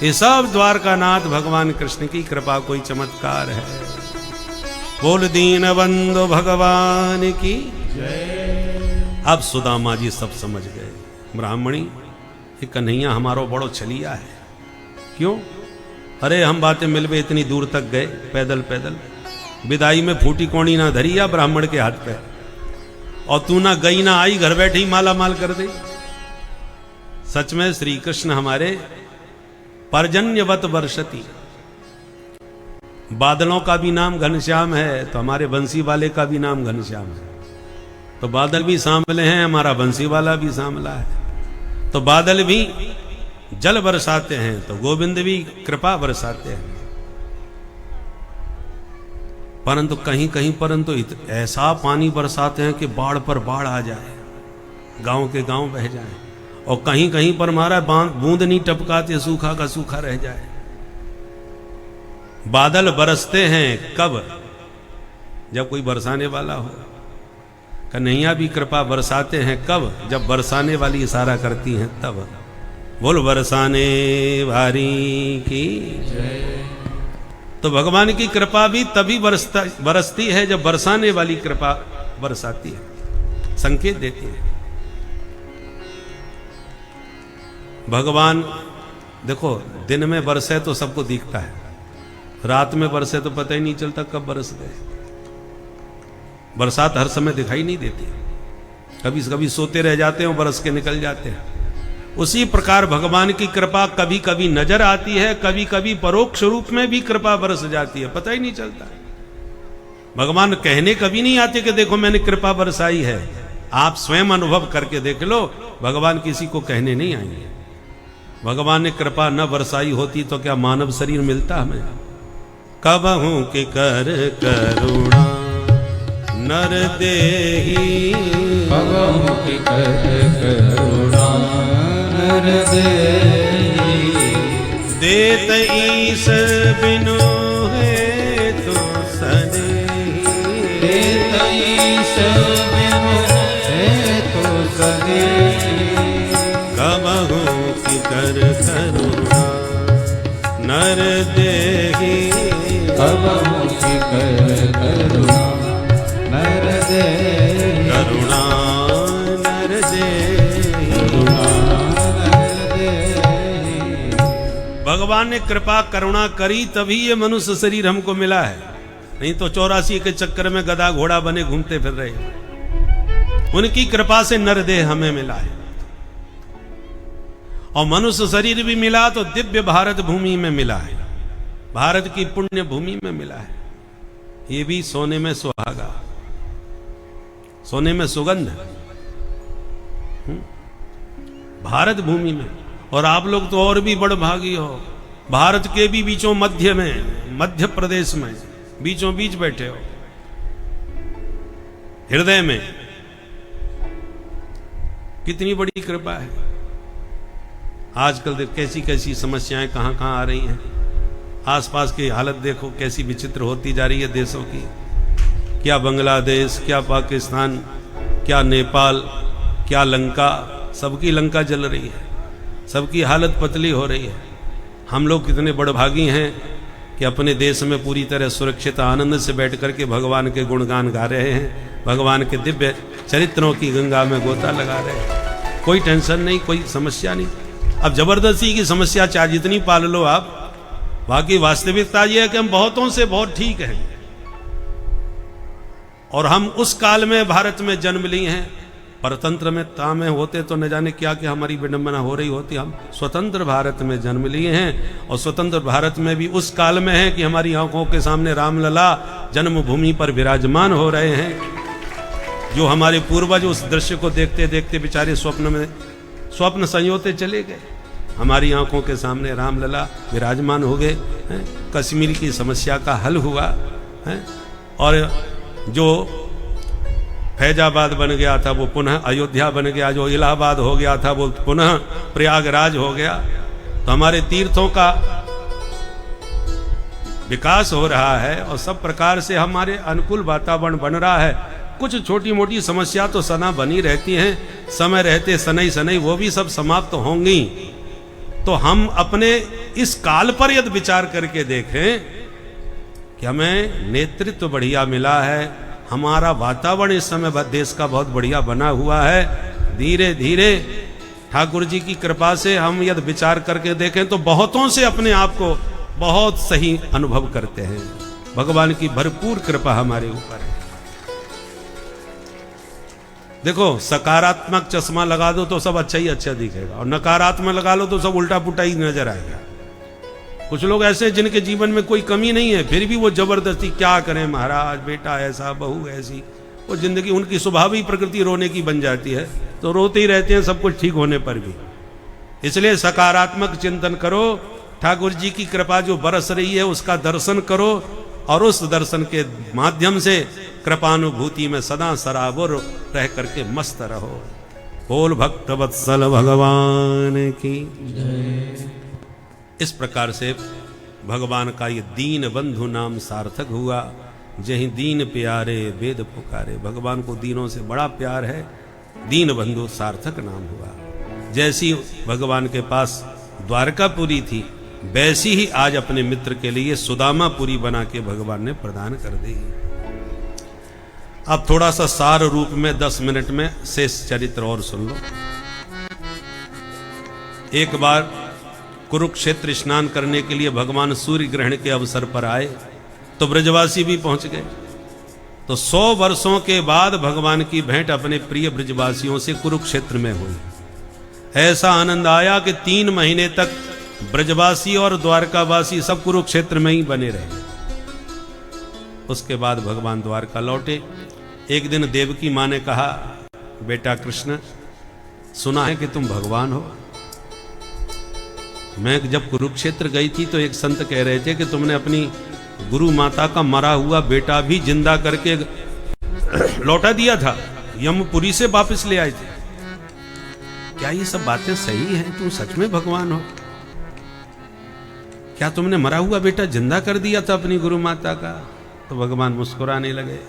ये सब द्वारका नाथ भगवान कृष्ण की कृपा, कोई चमत्कार है। बोल दीन बंधु भगवान की जय। अब सुदामा जी सब समझ गए, ब्राह्मणी ये कन्हैया हमारो बड़ो छलिया है। क्यों? अरे हम बातें मिलवे इतनी दूर तक गए पैदल पैदल, विदाई में फूटी कोणी ना धरी या ब्राह्मण के हाथ पे, और तू ना गई ना आई, घर बैठे ही माला माल कर दे। सच में श्री कृष्ण हमारे पर्जन्यवत वर्षति, बादलों का भी नाम घनश्याम है तो हमारे बंसी वाले का भी नाम घनश्याम है। तो बादल भी सांवले हैं, हमारा बंसी वाला भी सांवला है। तो बादल भी जल बरसाते हैं तो गोविंद भी कृपा बरसाते हैं। परंतु कहीं कहीं परंतु ऐसा पानी बरसाते हैं कि बाढ़ पर बाढ़ आ जाए, गांव के गांव बह जाए, और कहीं कहीं पर हमारा बूंद नहीं टपकाते, सूखा का सूखा रह जाए। बादल बरसते हैं कब? जब कोई बरसाने वाला हो। कन्हैया भी कृपा बरसाते हैं कब? जब बरसाने वाली इशारा करती हैं तब। बोल बरसाने वारी की जय। तो भगवान की कृपा भी तभी बरसती है जब बरसाने वाली कृपा बरसाती है, संकेत देती है। भगवान देखो, दिन में बरसे तो सबको दिखता है, रात में बरसे तो पता ही नहीं चलता कब बरस गए। बरसात हर समय दिखाई नहीं देती, कभी कभी सोते रह जाते हैं, बरस के निकल जाते हैं। उसी प्रकार भगवान की कृपा कभी कभी नजर आती है, कभी कभी परोक्ष रूप में भी कृपा बरस जाती है, पता ही नहीं चलता। भगवान कहने कभी नहीं आते कि देखो मैंने कृपा बरसाई है। आप स्वयं अनुभव करके देख लो, भगवान किसी को कहने नहीं आएंगे। भगवान ने कृपा न बरसाई होती तो क्या मानव शरीर मिलता हमें? कबहू के कर करुणा नर देही, कबहू के कर करुणा नर देही, देत ईश बिनु है तो सनेही, देत ईश बिनु है तो सनेही, कबहू की कर करुणा नर देही, कबहू की कर करुणा नर देही, करुणा नर देही, करुणा नर देही। भगवान ने कृपा करुणा करी तभी ये मनुष्य शरीर हमको मिला है, नहीं तो 84 के चक्कर में गधा घोड़ा बने घूमते फिर रहे। उनकी कृपा से नरदेह हमें मिला है, और मनुष्य शरीर भी मिला तो दिव्य भारत भूमि में मिला है, भारत की पुण्य भूमि में मिला है। ये भी सोने में सुहागा, सोने में सुगंध, भारत भूमि में। और आप लोग तो और भी बड़भागी हो, भारत के भी बीचों मध्य में, मध्य प्रदेश में बीचों बीच बैठे हो, हृदय में। कितनी बड़ी कृपा है। आजकल कैसी कैसी समस्याएं कहां कहां आ रही हैं। आसपास की हालत देखो कैसी विचित्र होती जा रही है देशों की। क्या बांग्लादेश, क्या पाकिस्तान, क्या नेपाल, क्या लंका, सबकी लंका जल रही है, सबकी हालत पतली हो रही है। हम लोग कितने बड़भागी हैं कि अपने देश में पूरी तरह सुरक्षित आनंद से बैठ करके भगवान के गुणगान गा रहे हैं, भगवान के दिव्य चरित्रों की गंगा में गोता लगा रहे हैं। कोई टेंशन नहीं, कोई समस्या नहीं। अब जबरदस्ती की समस्या चाहे जितनी पाल लो आप, बाकी वास्तविकता यह है कि हम बहुतों से बहुत ठीक हैं। और हम उस काल में भारत में जन्म लिए हैं, परतंत्र में तामे होते तो न जाने क्या क्या हमारी विडंबना हो रही होती। हम स्वतंत्र भारत में जन्म लिए हैं और स्वतंत्र भारत में भी उस काल में है कि हमारी आंखों के सामने रामलला जन्मभूमि पर विराजमान हो रहे हैं। जो हमारे पूर्वज उस दृश्य को देखते देखते बेचारे स्वप्न संयोते चले गए, हमारी आंखों के सामने रामलला विराजमान हो गए हैं। कश्मीर की समस्या का हल हुआ है और जो फैजाबाद बन गया था वो पुनः अयोध्या बन गया, जो इलाहाबाद हो गया था वो पुनः प्रयागराज हो गया। तो हमारे तीर्थों का विकास हो रहा है और सब प्रकार से हमारे अनुकूल वातावरण बन रहा है। कुछ छोटी मोटी समस्या तो सदा बनी रहती हैं, समय रहते सनई सनई वो भी सब समाप्त होंगी। तो हम अपने इस काल पर यदि विचार करके देखें कि हमें नेतृत्व बढ़िया मिला है, हमारा वातावरण इस समय देश का बहुत बढ़िया बना हुआ है। धीरे धीरे ठाकुर जी की कृपा से हम यदि विचार करके देखें तो बहुतों से अपने आप को बहुत सही अनुभव करते हैं। भगवान की भरपूर कृपा हमारे ऊपर है। देखो, सकारात्मक चश्मा लगा दो तो सब अच्छा ही अच्छा दिखेगा और नकारात्मक लगा लो तो सब उल्टा पुल्टा ही नजर आएगा। कुछ लोग ऐसे जिनके जीवन में कोई कमी नहीं है, फिर भी वो जबरदस्ती क्या करें महाराज, बेटा ऐसा, बहू ऐसी, वो जिंदगी उनकी स्वभाव ही प्रकृति रोने की बन जाती है, तो रोते ही रहते हैं सब कुछ ठीक होने पर भी। इसलिए सकारात्मक चिंतन करो, ठाकुर जी की कृपा जो बरस रही है उसका दर्शन करो और उस दर्शन के माध्यम से कृपानुभूति में सदा सराबुर रह करके मस्त रहो। बोल भक्त वत्सल भगवान की। इस प्रकार से भगवान का ये दीन बंधु नाम सार्थक हुआ। जहीं दीन प्यारे वेद पुकारे, भगवान को दीनों से बड़ा प्यार है, दीन बंधु सार्थक नाम हुआ। जैसी भगवान के पास द्वारकापुरी थी, वैसी ही आज अपने मित्र के लिए सुदामापुरी बना के भगवान ने प्रदान कर दी। अब थोड़ा सा सार रूप में 10 मिनट में शेष चरित्र और सुन लो। एक बार कुरुक्षेत्र स्नान करने के लिए भगवान सूर्य ग्रहण के अवसर पर आए तो ब्रजवासी भी पहुंच गए। तो 100 वर्षों के बाद भगवान की भेंट अपने प्रिय ब्रजवासियों से कुरुक्षेत्र में हुई। ऐसा आनंद आया कि 3 महीने तक ब्रजवासी और द्वारकावासी सब कुरुक्षेत्र में ही बने रहे। उसके बाद भगवान द्वारका लौटे। एक दिन देवकी मां ने कहा, बेटा कृष्ण, सुना है कि तुम भगवान हो। मैं जब कुरुक्षेत्र गई थी तो एक संत कह रहे थे कि तुमने अपनी गुरु माता का मरा हुआ बेटा भी जिंदा करके लौटा दिया था, यमपुरी से वापस ले आए थे। क्या ये सब बातें सही हैं? तुम सच में भगवान हो? क्या तुमने मरा हुआ बेटा जिंदा कर दिया था अपनी गुरु माता का? तो भगवान मुस्कुराने लगे,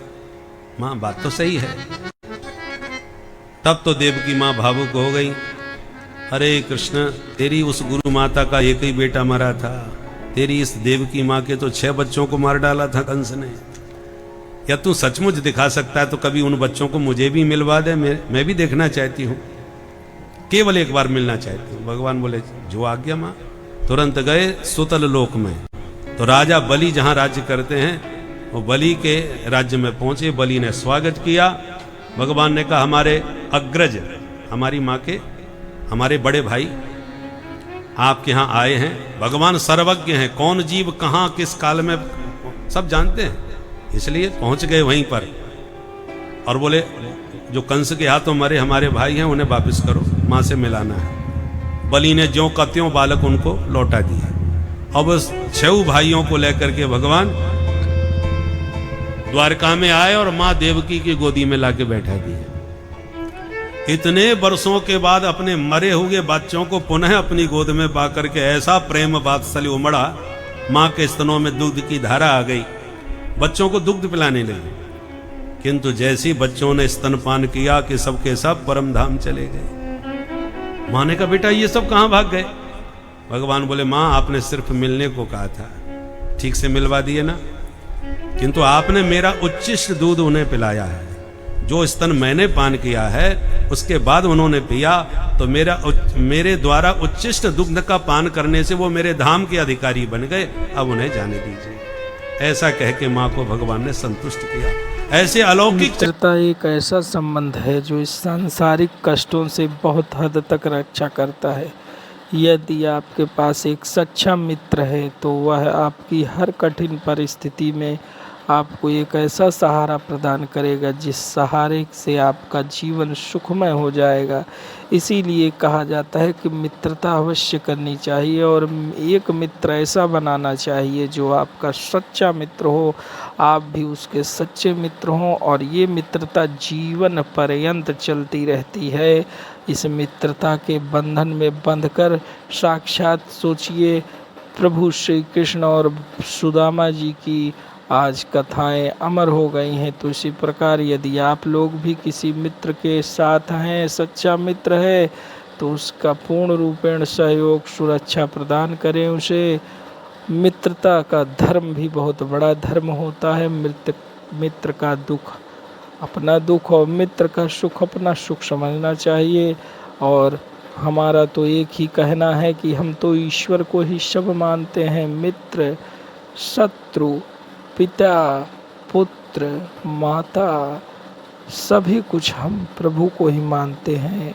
मां बात तो सही है। तब तो देवकी मां भावुक हो गई। अरे कृष्ण, तेरी उस गुरु माता का एक ही बेटा मरा था, तेरी इस देवकी मां के तो 6 बच्चों को मार डाला था कंस ने। या तू सचमुच दिखा सकता है तो कभी उन बच्चों को मुझे भी मिलवा दे, मैं भी देखना चाहती हूँ, केवल एक बार मिलना चाहती हूँ। भगवान बोले, जो आज्ञा मां। तुरंत गए सुतल लोक में। तो राजा बलि जहां राज्य करते हैं वो बलि के राज्य में पहुंचे। बलि ने स्वागत किया। भगवान ने कहा, हमारे अग्रज, हमारी माँ के, हमारे बड़े भाई आपके यहाँ आए हैं। भगवान सर्वज्ञ हैं, कौन जीव कहाँ किस काल में सब जानते हैं, इसलिए पहुंच गए वहीं पर। और बोले, जो कंस के हाथों मरे हमारे भाई हैं उन्हें वापस करो, माँ से मिलाना है। बलि ने ज्यों का त्यों बालक उनको लौटा दिया। अब उस 6 भाइयों को लेकर के भगवान द्वारका में आए और मां देवकी की गोदी में लाके बैठा दिया। इतने वर्षों के बाद अपने मरे हुए बच्चों को पुनः अपनी गोद में पा करके ऐसा प्रेम वात्सल्य उमड़ा, मां के स्तनों में दूध की धारा आ गई, बच्चों को दुग्ध पिलाने लगी। किंतु जैसी बच्चों ने स्तनपान किया कि सबके सब परम धाम चले गए। माँ ने कहा बेटा ये सब कहां भाग गए? भगवान बोले माँ आपने सिर्फ मिलने को कहा था, ठीक से मिलवा दिए ना, किंतु आपने मेरा उच्छिष्ट दूध उन्हें पिलाया है। जो स्तन मैंने पान किया है उसके बाद उन्होंने पिया, तो मेरे द्वारा उच्छिष्ट दुग्ध का पान करने से वो मेरे धाम के अधिकारी बन गए, अब उन्हें जाने दीजिए। ऐसा कह के माँ को भगवान ने संतुष्ट किया। ऐसे अलौकिक मित्रता एक ऐसा संबंध है जो इस सांसारिक कष्टों से बहुत हद तक रक्षा करता है। यदि आपके पास एक सच्चा मित्र है तो वह आपकी हर कठिन परिस्थिति में आपको एक ऐसा सहारा प्रदान करेगा जिस सहारे से आपका जीवन सुखमय हो जाएगा। इसीलिए कहा जाता है कि मित्रता अवश्य करनी चाहिए और एक मित्र ऐसा बनाना चाहिए जो आपका सच्चा मित्र हो, आप भी उसके सच्चे मित्र हों और ये मित्रता जीवन पर्यंत चलती रहती है। इस मित्रता के बंधन में बंधकर साक्षात सोचिए प्रभु श्री कृष्ण और सुदामा जी की आज कथाएं अमर हो गई हैं। तो इसी प्रकार यदि आप लोग भी किसी मित्र के साथ हैं, सच्चा मित्र है, तो उसका पूर्ण रूपेण सहयोग सुरक्षा प्रदान करें उसे। मित्रता का धर्म भी बहुत बड़ा धर्म होता है। मित्र का दुख अपना दुख और मित्र का सुख अपना सुख समझना चाहिए। और हमारा तो एक ही कहना है कि हम तो ईश्वर को ही सब मानते हैं। मित्र, शत्रु, पिता, पुत्र, माता, सभी कुछ हम प्रभु को ही मानते हैं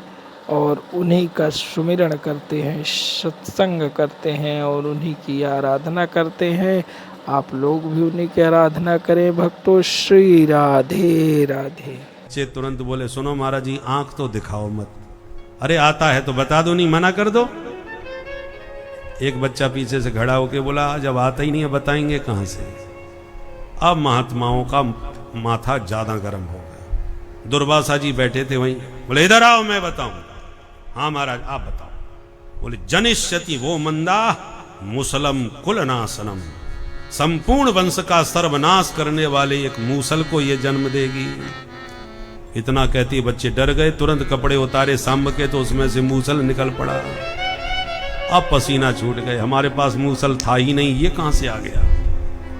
और उन्हीं का सुमिरण करते हैं, सत्संग करते हैं और उन्हीं की आराधना करते हैं। आप लोग भी उन्हीं की आराधना करें। भक्तों, श्री राधे राधे। बच्चे तुरंत बोले सुनो महाराज जी आंख तो दिखाओ मत। अरे आता है तो बता दो, नहीं मना कर दो। एक बच्चा पीछे से खड़ा होके बोला जब आता ही नहीं है बताएंगे कहां से। अब महात्माओं का माथा ज्यादा गर्म हो गया। दुर्वासा जी बैठे थे वहीं, बोले इधर आओ मैं बताऊं। हाँ महाराज आप बताओ। बोले जनिष्यति वो मंदा मुसलम कुलनाशनम, संपूर्ण वंश का सर्वनाश करने वाले एक मूसल को ये जन्म देगी। इतना कहती बच्चे डर गए, तुरंत कपड़े उतारे सांब के तो उसमें से मूसल निकल पड़ा। अब पसीना छूट गए, हमारे पास मूसल था ही नहीं, ये कहां से आ गया।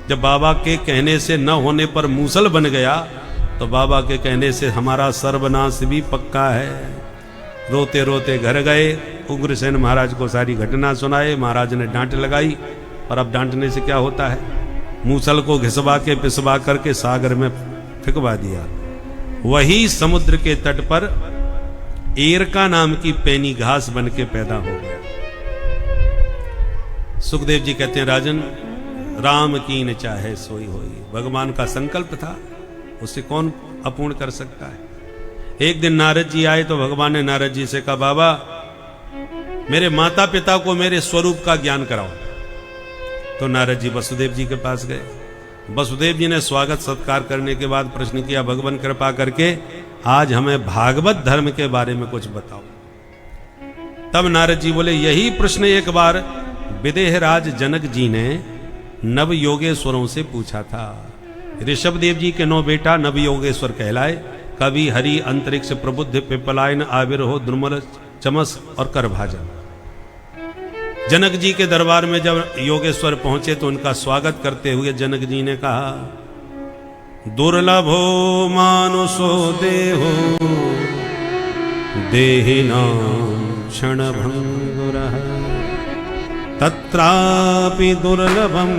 जब बाबा के कहने से न होने पर मूसल बन गया तो बाबा के कहने से हमारा सर्वनाश भी पक्का है। रोते रोते घर गए, उग्रसेन महाराज को सारी घटना सुनाए। महाराज ने डांट लगाई, पर अब डांटने से क्या होता है। मूसल को घिसवा के पिसवा करके सागर में फेंकवा दिया। वही समुद्र के तट पर एरका नाम की पैनी घास बन के पैदा हो गया। सुखदेव जी कहते हैं राजन राम कीन चाहे सोई होई। भगवान का संकल्प था, उसे कौन अपूर्ण कर सकता है। एक दिन नारद जी आए तो भगवान ने नारद जी से कहा बाबा मेरे माता पिता को मेरे स्वरूप का ज्ञान कराओ। तो नारद जी वसुदेव जी के पास गए। वसुदेव जी ने स्वागत सत्कार करने के बाद प्रश्न किया भगवान कृपा करके आज हमें भागवत धर्म के बारे में कुछ बताओ। तब नारद जी बोले यही प्रश्न एक बार विदेहराज जनक जी ने नव योगेश्वरों से पूछा था। ऋषभ देव जी के 9 बेटा नव योगेश्वर कहलाए। कवि, हरि, अंतरिक्ष, प्रबुद्ध, पिपलायन, आविर्हो, द्रुमल, चमस और करभाजन। जनक जी के दरबार में जब योगेश्वर पहुंचे तो उनका स्वागत करते हुए जनक जी ने कहा दुर्लभो मानुषो देहो देहिनां क्षणभंगुरः तत्रापि दुर्लभं